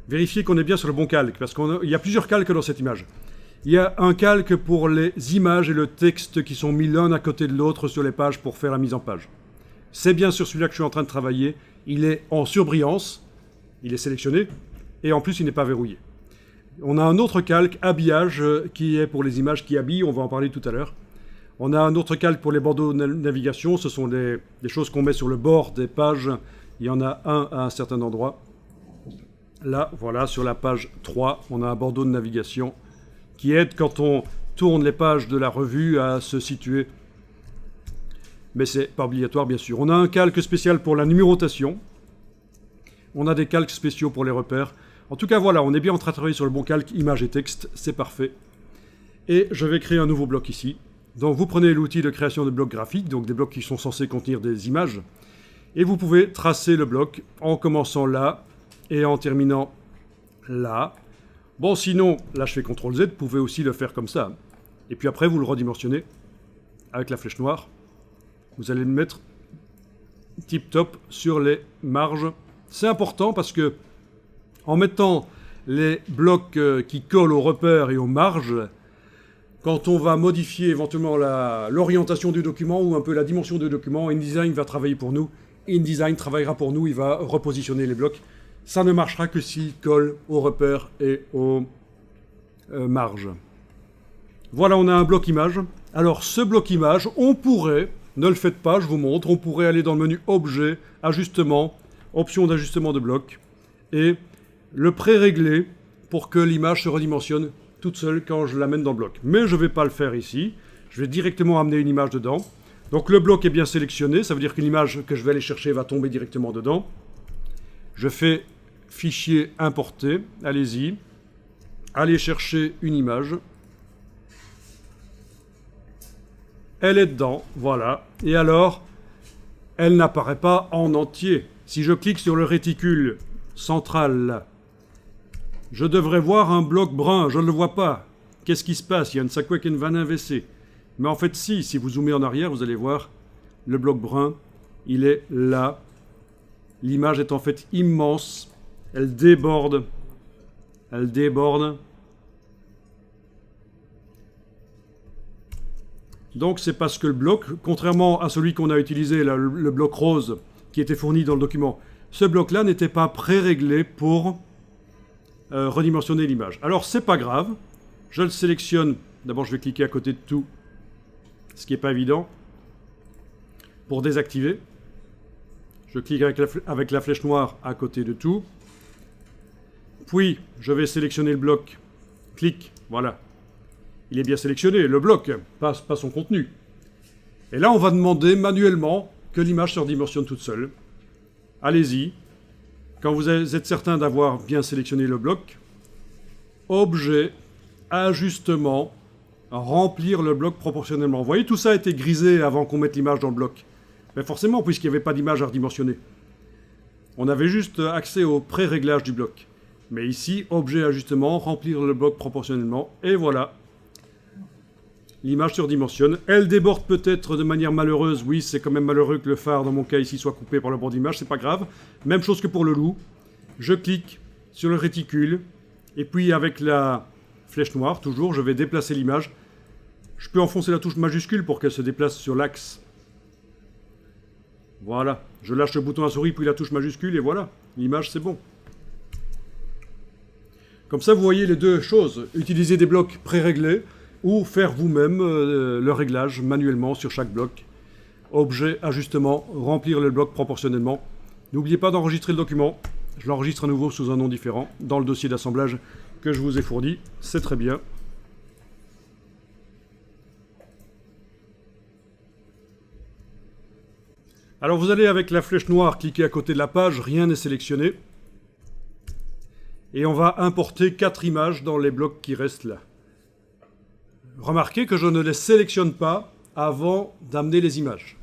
Vérifiez qu'on est bien sur le bon calque, parce qu'il y a plusieurs calques dans cette image. Il y a un calque pour les images et le texte qui sont mis l'un à côté de l'autre sur les pages pour faire la mise en page. C'est bien sur celui-là que je suis en train de travailler. Il est en surbrillance, il est sélectionné, et en plus il n'est pas verrouillé. On a un autre calque, habillage, qui est pour les images qui habillent, on va en parler tout à l'heure. On a un autre calque pour les bandeaux de navigation, ce sont des choses qu'on met sur le bord des pages. Il y en a un à un certain endroit. Là, voilà, sur la page 3, on a un bandeau de navigation qui aide quand on tourne les pages de la revue à se situer. Mais c'est pas obligatoire, bien sûr. On a un calque spécial pour la numérotation. On a des calques spéciaux pour les repères. En tout cas, voilà, on est bien en train de travailler sur le bon calque, image et texte, c'est parfait. Et je vais créer un nouveau bloc ici. Donc vous prenez l'outil de création de blocs graphiques, donc des blocs qui sont censés contenir des images, et vous pouvez tracer le bloc en commençant là et en terminant là. Bon, sinon, là je fais CTRL Z, vous pouvez aussi le faire comme ça. Et puis après, vous le redimensionnez avec la flèche noire. Vous allez le mettre tip-top sur les marges. C'est important parce que en mettant les blocs qui collent aux repères et aux marges, quand on va modifier éventuellement l'orientation du document ou un peu la dimension du document, InDesign va travailler pour nous. InDesign travaillera pour nous, il va repositionner les blocs. Ça ne marchera que s'il colle aux repères et aux marges. Voilà, on a un bloc image. Alors, ce bloc image, on pourrait, ne le faites pas, je vous montre, on pourrait aller dans le menu Objet, Ajustement, Options d'ajustement de bloc, et le pré-régler pour que l'image se redimensionne toute seule quand je l'amène dans le bloc. Mais je ne vais pas le faire ici, je vais directement amener une image dedans. Donc le bloc est bien sélectionné, ça veut dire qu'une image que je vais aller chercher va tomber directement dedans. Je fais Fichier, Importer, allez-y, allez chercher une image. Elle est dedans, voilà. Et alors, elle n'apparaît pas en entier. Si je clique sur le réticule central, là, je devrais voir un bloc brun, je ne le vois pas. Qu'est-ce qui se passe? Il y a une Sakweken Van WC. Mais en fait, si vous zoomez en arrière, vous allez voir le bloc brun, il est là. L'image est en fait immense. Elle déborde. Elle déborde. Donc c'est parce que le bloc, contrairement à celui qu'on a utilisé, là, le bloc rose qui était fourni dans le document, ce bloc-là n'était pas pré-réglé pour redimensionner l'image. Alors c'est pas grave, je le sélectionne, d'abord je vais cliquer à côté de tout, ce qui n'est pas évident, pour désactiver. Je clique avec la flèche noire à côté de tout, puis je vais sélectionner le bloc, clic, voilà. Il est bien sélectionné, le bloc, pas son contenu. Et là, on va demander manuellement que l'image se redimensionne toute seule. Allez-y. Quand vous êtes certain d'avoir bien sélectionné le bloc, Objet, Ajustement, Remplir le bloc proportionnellement. Vous voyez, tout ça a été grisé avant qu'on mette l'image dans le bloc. Mais forcément, puisqu'il n'y avait pas d'image à redimensionner. On avait juste accès au pré-réglage du bloc. Mais ici, Objet, Ajustement, Remplir le bloc proportionnellement, et voilà. L'image surdimensionne. Elle déborde peut-être de manière malheureuse. Oui, c'est quand même malheureux que le phare, dans mon cas ici, soit coupé par le bord d'image. C'est pas grave. Même chose que pour le loup. Je clique sur le réticule. Et puis, avec la flèche noire, toujours, je vais déplacer l'image. Je peux enfoncer la touche majuscule pour qu'elle se déplace sur l'axe. Voilà. Je lâche le bouton à souris, puis la touche majuscule, et voilà. L'image, c'est bon. Comme ça, vous voyez les deux choses. Utiliser des blocs pré-réglés, ou faire vous-même le réglage manuellement sur chaque bloc. Objet, Ajustement, Remplir le bloc proportionnellement. N'oubliez pas d'enregistrer le document. Je l'enregistre à nouveau sous un nom différent dans le dossier d'assemblage que je vous ai fourni. C'est très bien. Alors vous allez avec la flèche noire cliquer à côté de la page, rien n'est sélectionné. Et on va importer 4 images dans les blocs qui restent là. Remarquez que je ne les sélectionne pas avant d'amener les images.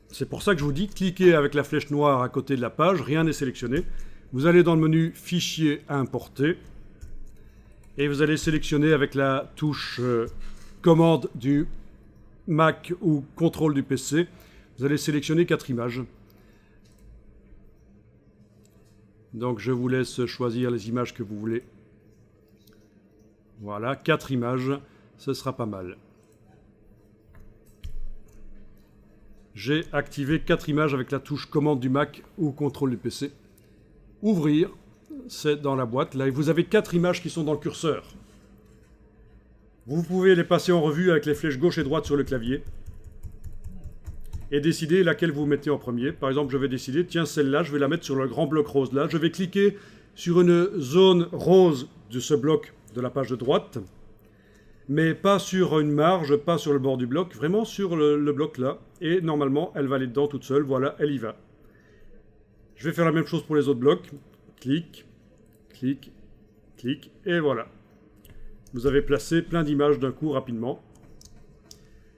C'est pour ça que je vous dis, cliquez avec la flèche noire à côté de la page, rien n'est sélectionné. Vous allez dans le menu Fichier, Importer. Et vous allez sélectionner avec la touche Commande du Mac ou Contrôle du PC. Vous allez sélectionner 4 images. Donc je vous laisse choisir les images que vous voulez Voilà, 4 images, ce sera pas mal. J'ai activé 4 images avec la touche commande du Mac ou contrôle du PC. Ouvrir, c'est dans la boîte. Là, vous avez 4 images qui sont dans le curseur. Vous pouvez les passer en revue avec les flèches gauche et droite sur le clavier et décider laquelle vous mettez en premier. Par exemple, je vais décider, tiens, celle-là, je vais la mettre sur le grand bloc rose là. Je vais cliquer sur une zone rose de ce bloc de la page de droite, mais pas sur une marge, pas sur le bord du bloc, vraiment sur le bloc là. Et normalement, elle va aller dedans toute seule. Voilà, elle y va. Je vais faire la même chose pour les autres blocs. Clic, clic, clic, et voilà. Vous avez placé plein d'images d'un coup rapidement.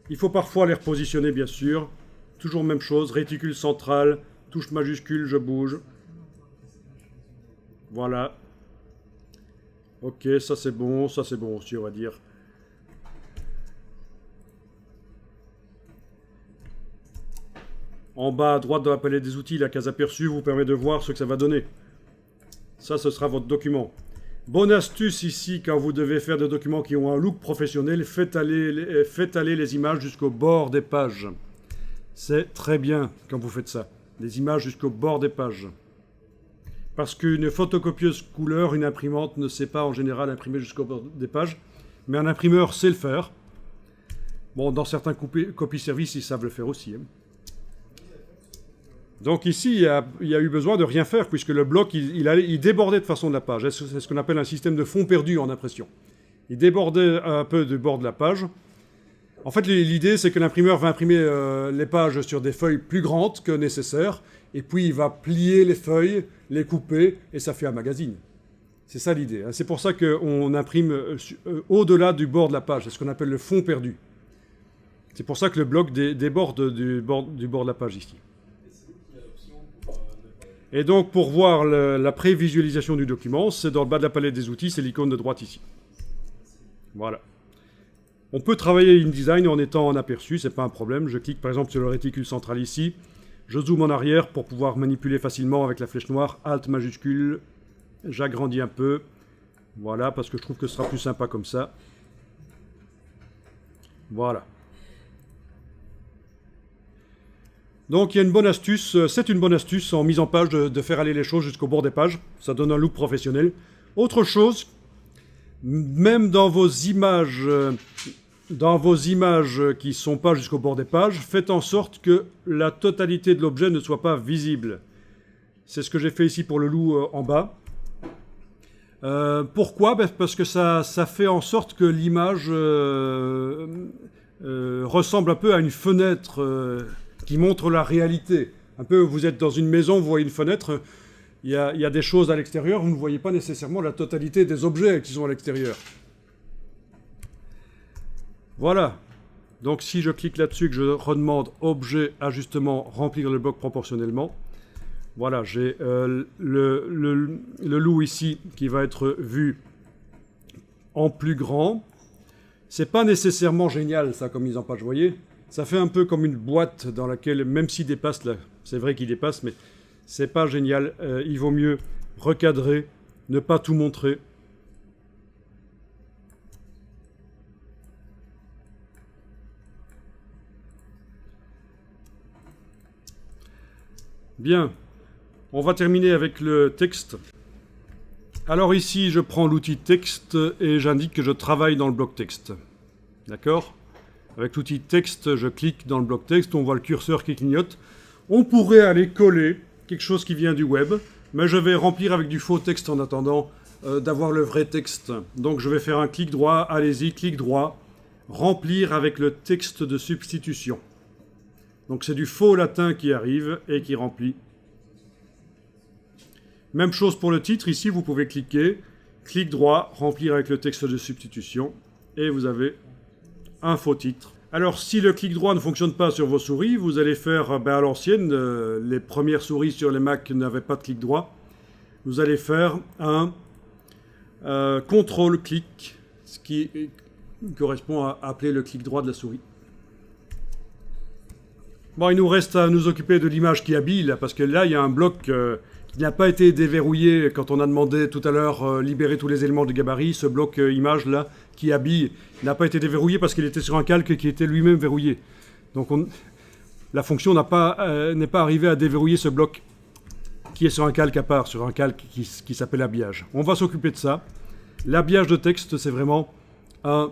Il faut parfois les repositionner, bien sûr. Toujours même chose, réticule central, touche majuscule, je bouge. Voilà. Ok, ça c'est bon aussi, on va dire. En bas à droite dans la palette des outils, la case aperçu vous permet de voir ce que ça va donner. Ça, ce sera votre document. Bonne astuce ici, quand vous devez faire des documents qui ont un look professionnel, faites aller les images jusqu'au bord des pages. C'est très bien quand vous faites ça. Les images jusqu'au bord des pages. Parce qu'une photocopieuse couleur, une imprimante ne sait pas en général imprimer jusqu'au bord des pages, mais un imprimeur sait le faire. Bon, dans certains copie-service, ils savent le faire aussi. Hein. Donc ici, il y a eu besoin de rien faire, puisque le bloc, il débordait de façon de la page. C'est ce qu'on appelle un système de fond perdu en impression. Il débordait un peu du bord de la page. En fait, l'idée, c'est que l'imprimeur va imprimer les pages sur des feuilles plus grandes que nécessaire, et puis il va plier les feuilles, les couper, et ça fait un magazine. C'est ça l'idée. Hein. C'est pour ça qu'on imprime au-delà du bord de la page. C'est ce qu'on appelle le fond perdu. C'est pour ça que le bloc déborde du bord de la page ici. Et donc, pour voir la prévisualisation du document, c'est dans le bas de la palette des outils, c'est l'icône de droite ici. Voilà. On peut travailler InDesign en étant en aperçu, c'est pas un problème. Je clique par exemple sur le réticule central ici. Je zoome en arrière pour pouvoir manipuler facilement avec la flèche noire, Alt majuscule. J'agrandis un peu. Voilà, parce que je trouve que ce sera plus sympa comme ça. Voilà. Donc il y a une bonne astuce, c'est une bonne astuce en mise en page de faire aller les choses jusqu'au bord des pages. Ça donne un look professionnel. Autre chose, même dans vos images qui ne sont pas jusqu'au bord des pages, faites en sorte que la totalité de l'objet ne soit pas visible. C'est ce que j'ai fait ici pour le loup en bas. Pourquoi ? Parce que ça fait en sorte que l'image ressemble un peu à une fenêtre qui montre la réalité. Un peu, vous êtes dans une maison, vous voyez une fenêtre, il y a des choses à l'extérieur, vous ne voyez pas nécessairement la totalité des objets qui sont à l'extérieur. Voilà. Donc si je clique là-dessus et que je redemande objet, ajustement, remplir le bloc proportionnellement, voilà, j'ai le loup ici qui va être vu en plus grand. C'est pas nécessairement génial ça comme mise en page, vous voyez. Ça fait un peu comme une boîte dans laquelle, même s'il dépasse, là, c'est vrai qu'il dépasse, mais c'est pas génial. Il vaut mieux recadrer, ne pas tout montrer. Bien, on va terminer avec le texte. Alors ici, je prends l'outil texte et j'indique que je travaille dans le bloc texte. D'accord ? Avec l'outil texte, je clique dans le bloc texte, on voit le curseur qui clignote. On pourrait aller coller quelque chose qui vient du web, mais je vais remplir avec du faux texte en attendant d'avoir le vrai texte. Donc je vais faire un clic droit, allez-y, clic droit, remplir avec le texte de substitution. Donc c'est du faux latin qui arrive et qui remplit. Même chose pour le titre, ici vous pouvez cliquer, clic droit, remplir avec le texte de substitution, et vous avez un faux titre. Alors si le clic droit ne fonctionne pas sur vos souris, vous allez faire à l'ancienne, les premières souris sur les Mac n'avaient pas de clic droit, vous allez faire un contrôle-clic, ce qui correspond à appeler le clic droit de la souris. Bon, il nous reste à nous occuper de l'image qui habille, parce que là, il y a un bloc qui n'a pas été déverrouillé quand on a demandé tout à l'heure libérer tous les éléments de gabarit. Ce bloc image là qui habille n'a pas été déverrouillé parce qu'il était sur un calque qui était lui-même verrouillé. Donc la fonction n'est pas arrivée à déverrouiller ce bloc qui est sur un calque à part, sur un calque qui s'appelle habillage. On va s'occuper de ça. L'habillage de texte, c'est vraiment un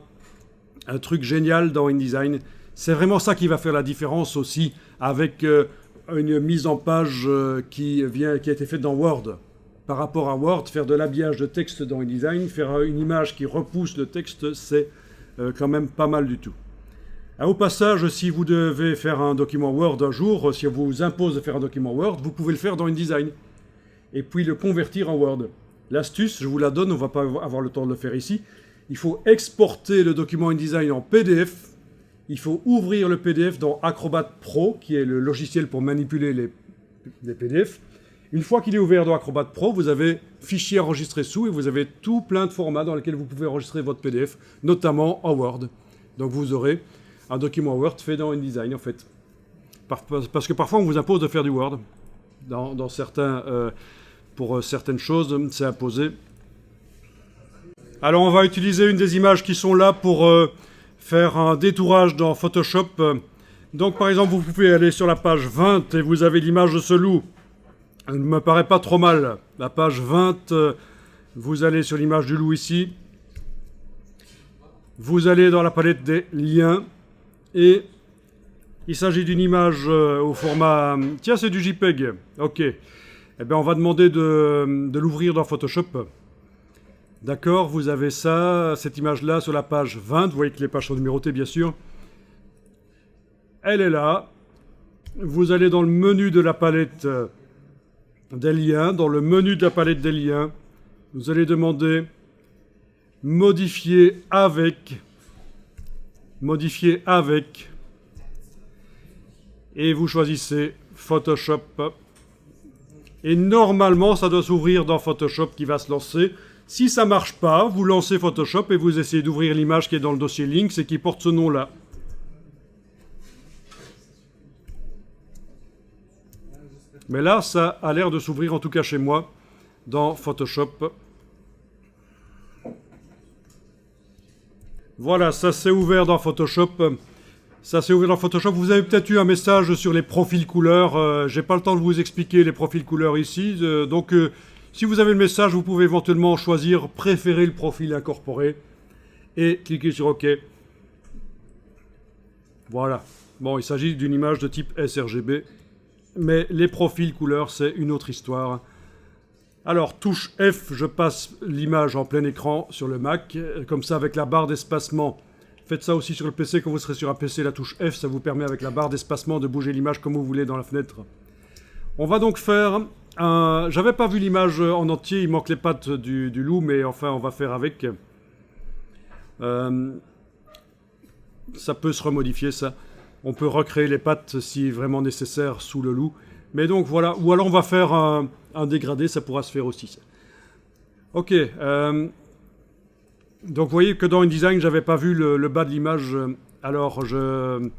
truc génial dans InDesign. C'est vraiment ça qui va faire la différence aussi avec une mise en page qui a été faite dans Word. Par rapport à Word, faire de l'habillage de texte dans InDesign, faire une image qui repousse le texte, c'est quand même pas mal du tout. Au passage, si vous devez faire un document Word un jour, si on vous impose de faire un document Word, vous pouvez le faire dans InDesign et puis le convertir en Word. L'astuce, je vous la donne, on ne va pas avoir le temps de le faire ici. Il faut exporter le document InDesign en PDF. Il faut ouvrir le PDF dans Acrobat Pro, qui est le logiciel pour manipuler les PDF. Une fois qu'il est ouvert dans Acrobat Pro, vous avez fichier enregistré sous et vous avez tout plein de formats dans lesquels vous pouvez enregistrer votre PDF, notamment en Word. Donc vous aurez un document Word fait dans InDesign en fait. Parce que parfois on vous impose de faire du Word. Dans certains, pour certaines choses, c'est imposé. Alors on va utiliser une des images qui sont là pour faire un détourage dans Photoshop. Donc par exemple vous pouvez aller sur la page 20 et vous avez l'image de ce loup. Elle ne me paraît pas trop mal. La page 20, vous allez sur l'image du loup ici. Vous allez dans la palette des liens. Et il s'agit d'une image au format... Tiens, c'est du JPEG. Ok. Eh bien, on va demander de l'ouvrir dans Photoshop. D'accord, vous avez ça, cette image-là sur la page 20. Vous voyez que les pages sont numérotées, bien sûr. Elle est là. Vous allez dans le menu de la palette des liens. Dans le menu de la palette des liens, vous allez demander modifier avec. Modifier avec. Et vous choisissez Photoshop. Et normalement, ça doit s'ouvrir dans Photoshop qui va se lancer. Si ça ne marche pas, vous lancez Photoshop et vous essayez d'ouvrir l'image qui est dans le dossier Links et qui porte ce nom-là. Mais là, ça a l'air de s'ouvrir, en tout cas chez moi, dans Photoshop. Voilà, ça s'est ouvert dans Photoshop. Ça s'est ouvert dans Photoshop. Vous avez peut-être eu un message sur les profils couleurs. J'ai pas le temps de vous expliquer les profils couleurs ici. Donc, si vous avez le message, vous pouvez éventuellement choisir préférer le profil incorporé et cliquer sur OK. Voilà. Bon, il s'agit d'une image de type sRGB. Mais les profils couleurs, c'est une autre histoire. Alors, touche F, je passe l'image en plein écran sur le Mac, comme ça avec la barre d'espacement. Faites ça aussi sur le PC, quand vous serez sur un PC, la touche F, ça vous permet avec la barre d'espacement de bouger l'image comme vous voulez dans la fenêtre. On va donc faire un... J'avais pas vu l'image en entier, il manque les pattes du loup, mais enfin, on va faire avec. Ça peut se remodifier, ça. On peut recréer les pattes si vraiment nécessaire sous le loup. Mais donc voilà, ou alors on va faire un dégradé, ça pourra se faire aussi. Ok, donc vous voyez que dans InDesign, j'avais pas vu le bas de l'image, alors je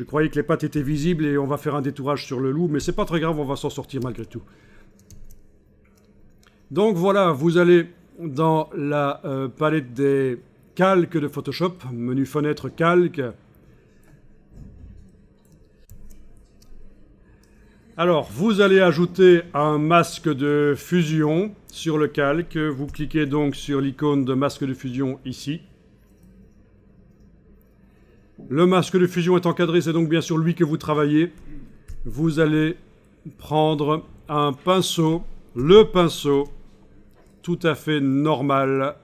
croyais que les pattes étaient visibles et on va faire un détourage sur le loup, mais c'est pas très grave, on va s'en sortir malgré tout. Donc voilà, vous allez dans la palette des calques de Photoshop, menu fenêtre calque. Alors, vous allez ajouter un masque de fusion sur le calque. Vous cliquez donc sur l'icône de masque de fusion ici. Le masque de fusion est encadré, c'est donc bien sur lui que vous travaillez. Vous allez prendre un pinceau, le pinceau, tout à fait normal.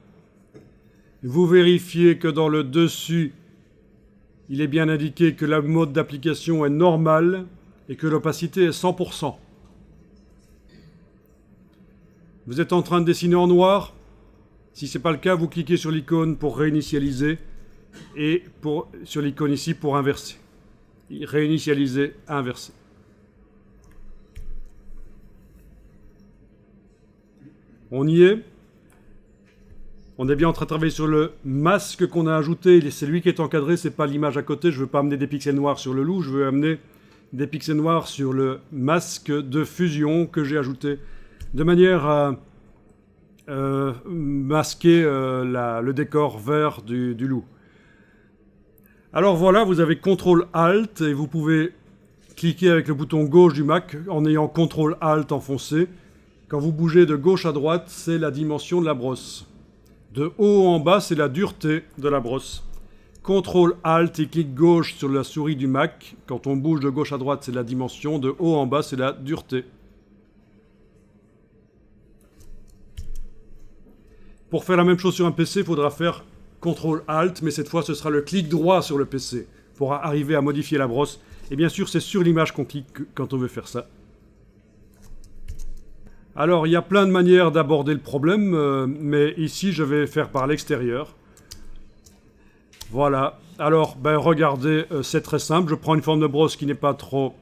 Vous vérifiez que dans le dessus, il est bien indiqué que le mode d'application est normal et que l'opacité est 100%. Vous êtes en train de dessiner en noir. Si ce n'est pas le cas, vous cliquez sur l'icône pour réinitialiser et sur l'icône ici pour inverser. Réinitialiser, inverser. On y est. On est bien en train de travailler sur le masque qu'on a ajouté. C'est lui qui est encadré, ce n'est pas l'image à côté. Je ne veux pas amener des pixels noirs sur le loup, je veux amener des pixels noirs sur le masque de fusion que j'ai ajouté de manière à masquer le décor vert du loup. Alors voilà, vous avez CTRL-ALT et vous pouvez cliquer avec le bouton gauche du Mac en ayant CTRL-ALT enfoncé. Quand vous bougez de gauche à droite, c'est la dimension de la brosse. De haut en bas, c'est la dureté de la brosse. CTRL-ALT et clic gauche sur la souris du Mac. Quand on bouge de gauche à droite, c'est la dimension. De haut en bas, c'est la dureté. Pour faire la même chose sur un PC, il faudra faire CTRL-ALT, mais cette fois, ce sera le clic droit sur le PC pour arriver à modifier la brosse. Et bien sûr, c'est sur l'image qu'on clique quand on veut faire ça. Alors, il y a plein de manières d'aborder le problème, mais ici, je vais faire par l'extérieur. Voilà. Alors, ben, regardez, c'est très simple. Je prends une forme de brosse qui n'est pas trop...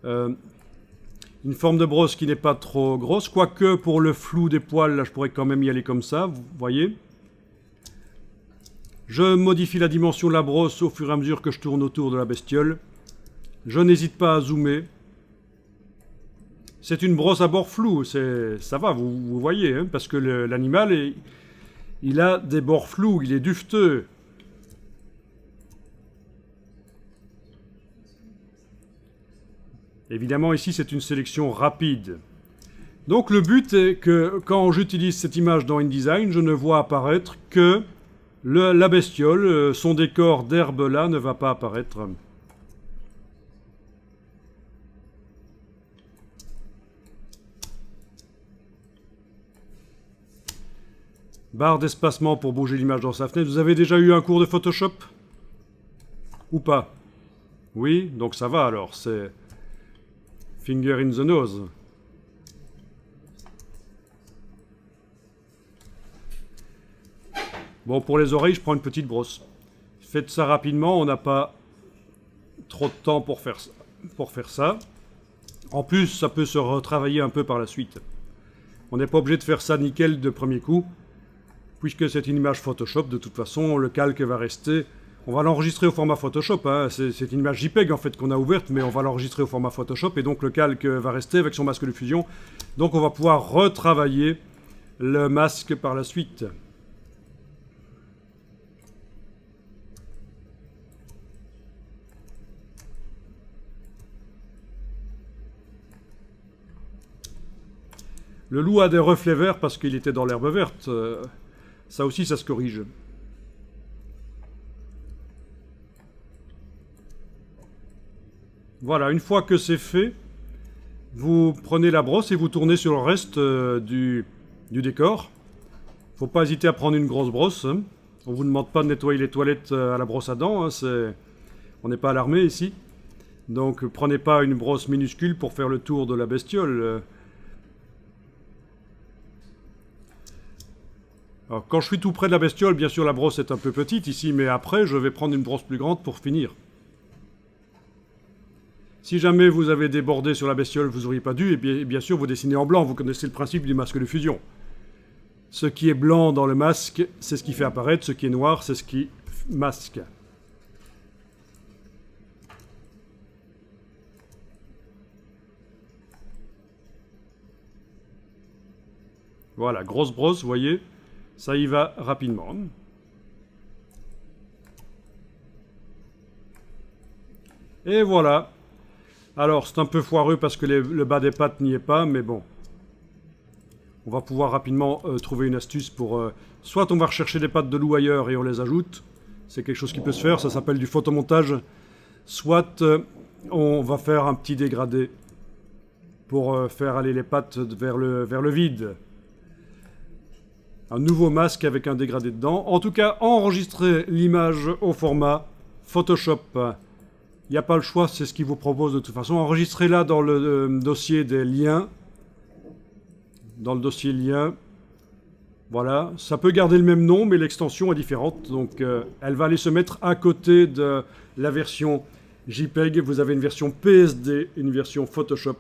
une forme de brosse qui n'est pas trop grosse, quoique pour le flou des poils, là, je pourrais quand même y aller comme ça, vous voyez. Je modifie la dimension de la brosse au fur et à mesure que je tourne autour de la bestiole. Je n'hésite pas à zoomer. C'est une brosse à bord flou, ça va, vous voyez, hein, parce que l'animal, il a des bords flous, il est duveteux. Évidemment, ici, c'est une sélection rapide. Donc, le but est que quand j'utilise cette image dans InDesign, je ne vois apparaître que la bestiole. Son décor d'herbe, là, ne va pas apparaître. Barre d'espacement pour bouger l'image dans sa fenêtre. Vous avez déjà eu un cours de Photoshop? Ou pas? Oui, donc ça va alors, c'est... Finger in the nose. Bon, pour les oreilles, je prends une petite brosse. Faites ça rapidement, on n'a pas trop de temps pour faire ça. En plus, ça peut se retravailler un peu par la suite. On n'est pas obligé de faire ça nickel de premier coup, puisque c'est une image Photoshop, de toute façon, le calque va rester... On va l'enregistrer au format Photoshop, hein. C'est une image JPEG en fait qu'on a ouverte, mais on va l'enregistrer au format Photoshop, et donc le calque va rester avec son masque de fusion. Donc on va pouvoir retravailler le masque par la suite. Le loup a des reflets verts parce qu'il était dans l'herbe verte. Ça aussi, ça se corrige. Voilà, une fois que c'est fait, vous prenez la brosse et vous tournez sur le reste du décor. Il ne faut pas hésiter à prendre une grosse brosse. Hein. On ne vous demande pas de nettoyer les toilettes à la brosse à dents. Hein, on n'est pas à l'armée ici. Donc prenez pas une brosse minuscule pour faire le tour de la bestiole. Alors, quand je suis tout près de la bestiole, bien sûr la brosse est un peu petite ici, mais après je vais prendre une brosse plus grande pour finir. Si jamais vous avez débordé sur la bestiole, vous n'auriez pas dû, et bien sûr vous dessinez en blanc, vous connaissez le principe du masque de fusion. Ce qui est blanc dans le masque, c'est ce qui fait apparaître, ce qui est noir, c'est ce qui masque. Voilà, grosse brosse, vous voyez, ça y va rapidement. Et voilà. Alors, c'est un peu foireux parce que le bas des pattes n'y est pas, mais bon. On va pouvoir rapidement trouver une astuce pour... soit on va rechercher des pattes de loup ailleurs et on les ajoute. C'est quelque chose qui peut se faire, ça s'appelle du photomontage. Soit on va faire un petit dégradé pour faire aller les pattes vers le vide. Un nouveau masque avec un dégradé dedans. En tout cas, enregistrez l'image au format Photoshop. Il n'y a pas le choix, c'est ce qu'il vous propose de toute façon. Enregistrez-la dans le dossier des liens. Dans le dossier liens. Voilà. Ça peut garder le même nom, mais l'extension est différente. Donc, elle va aller se mettre à côté de la version JPEG. Vous avez une version PSD, une version Photoshop.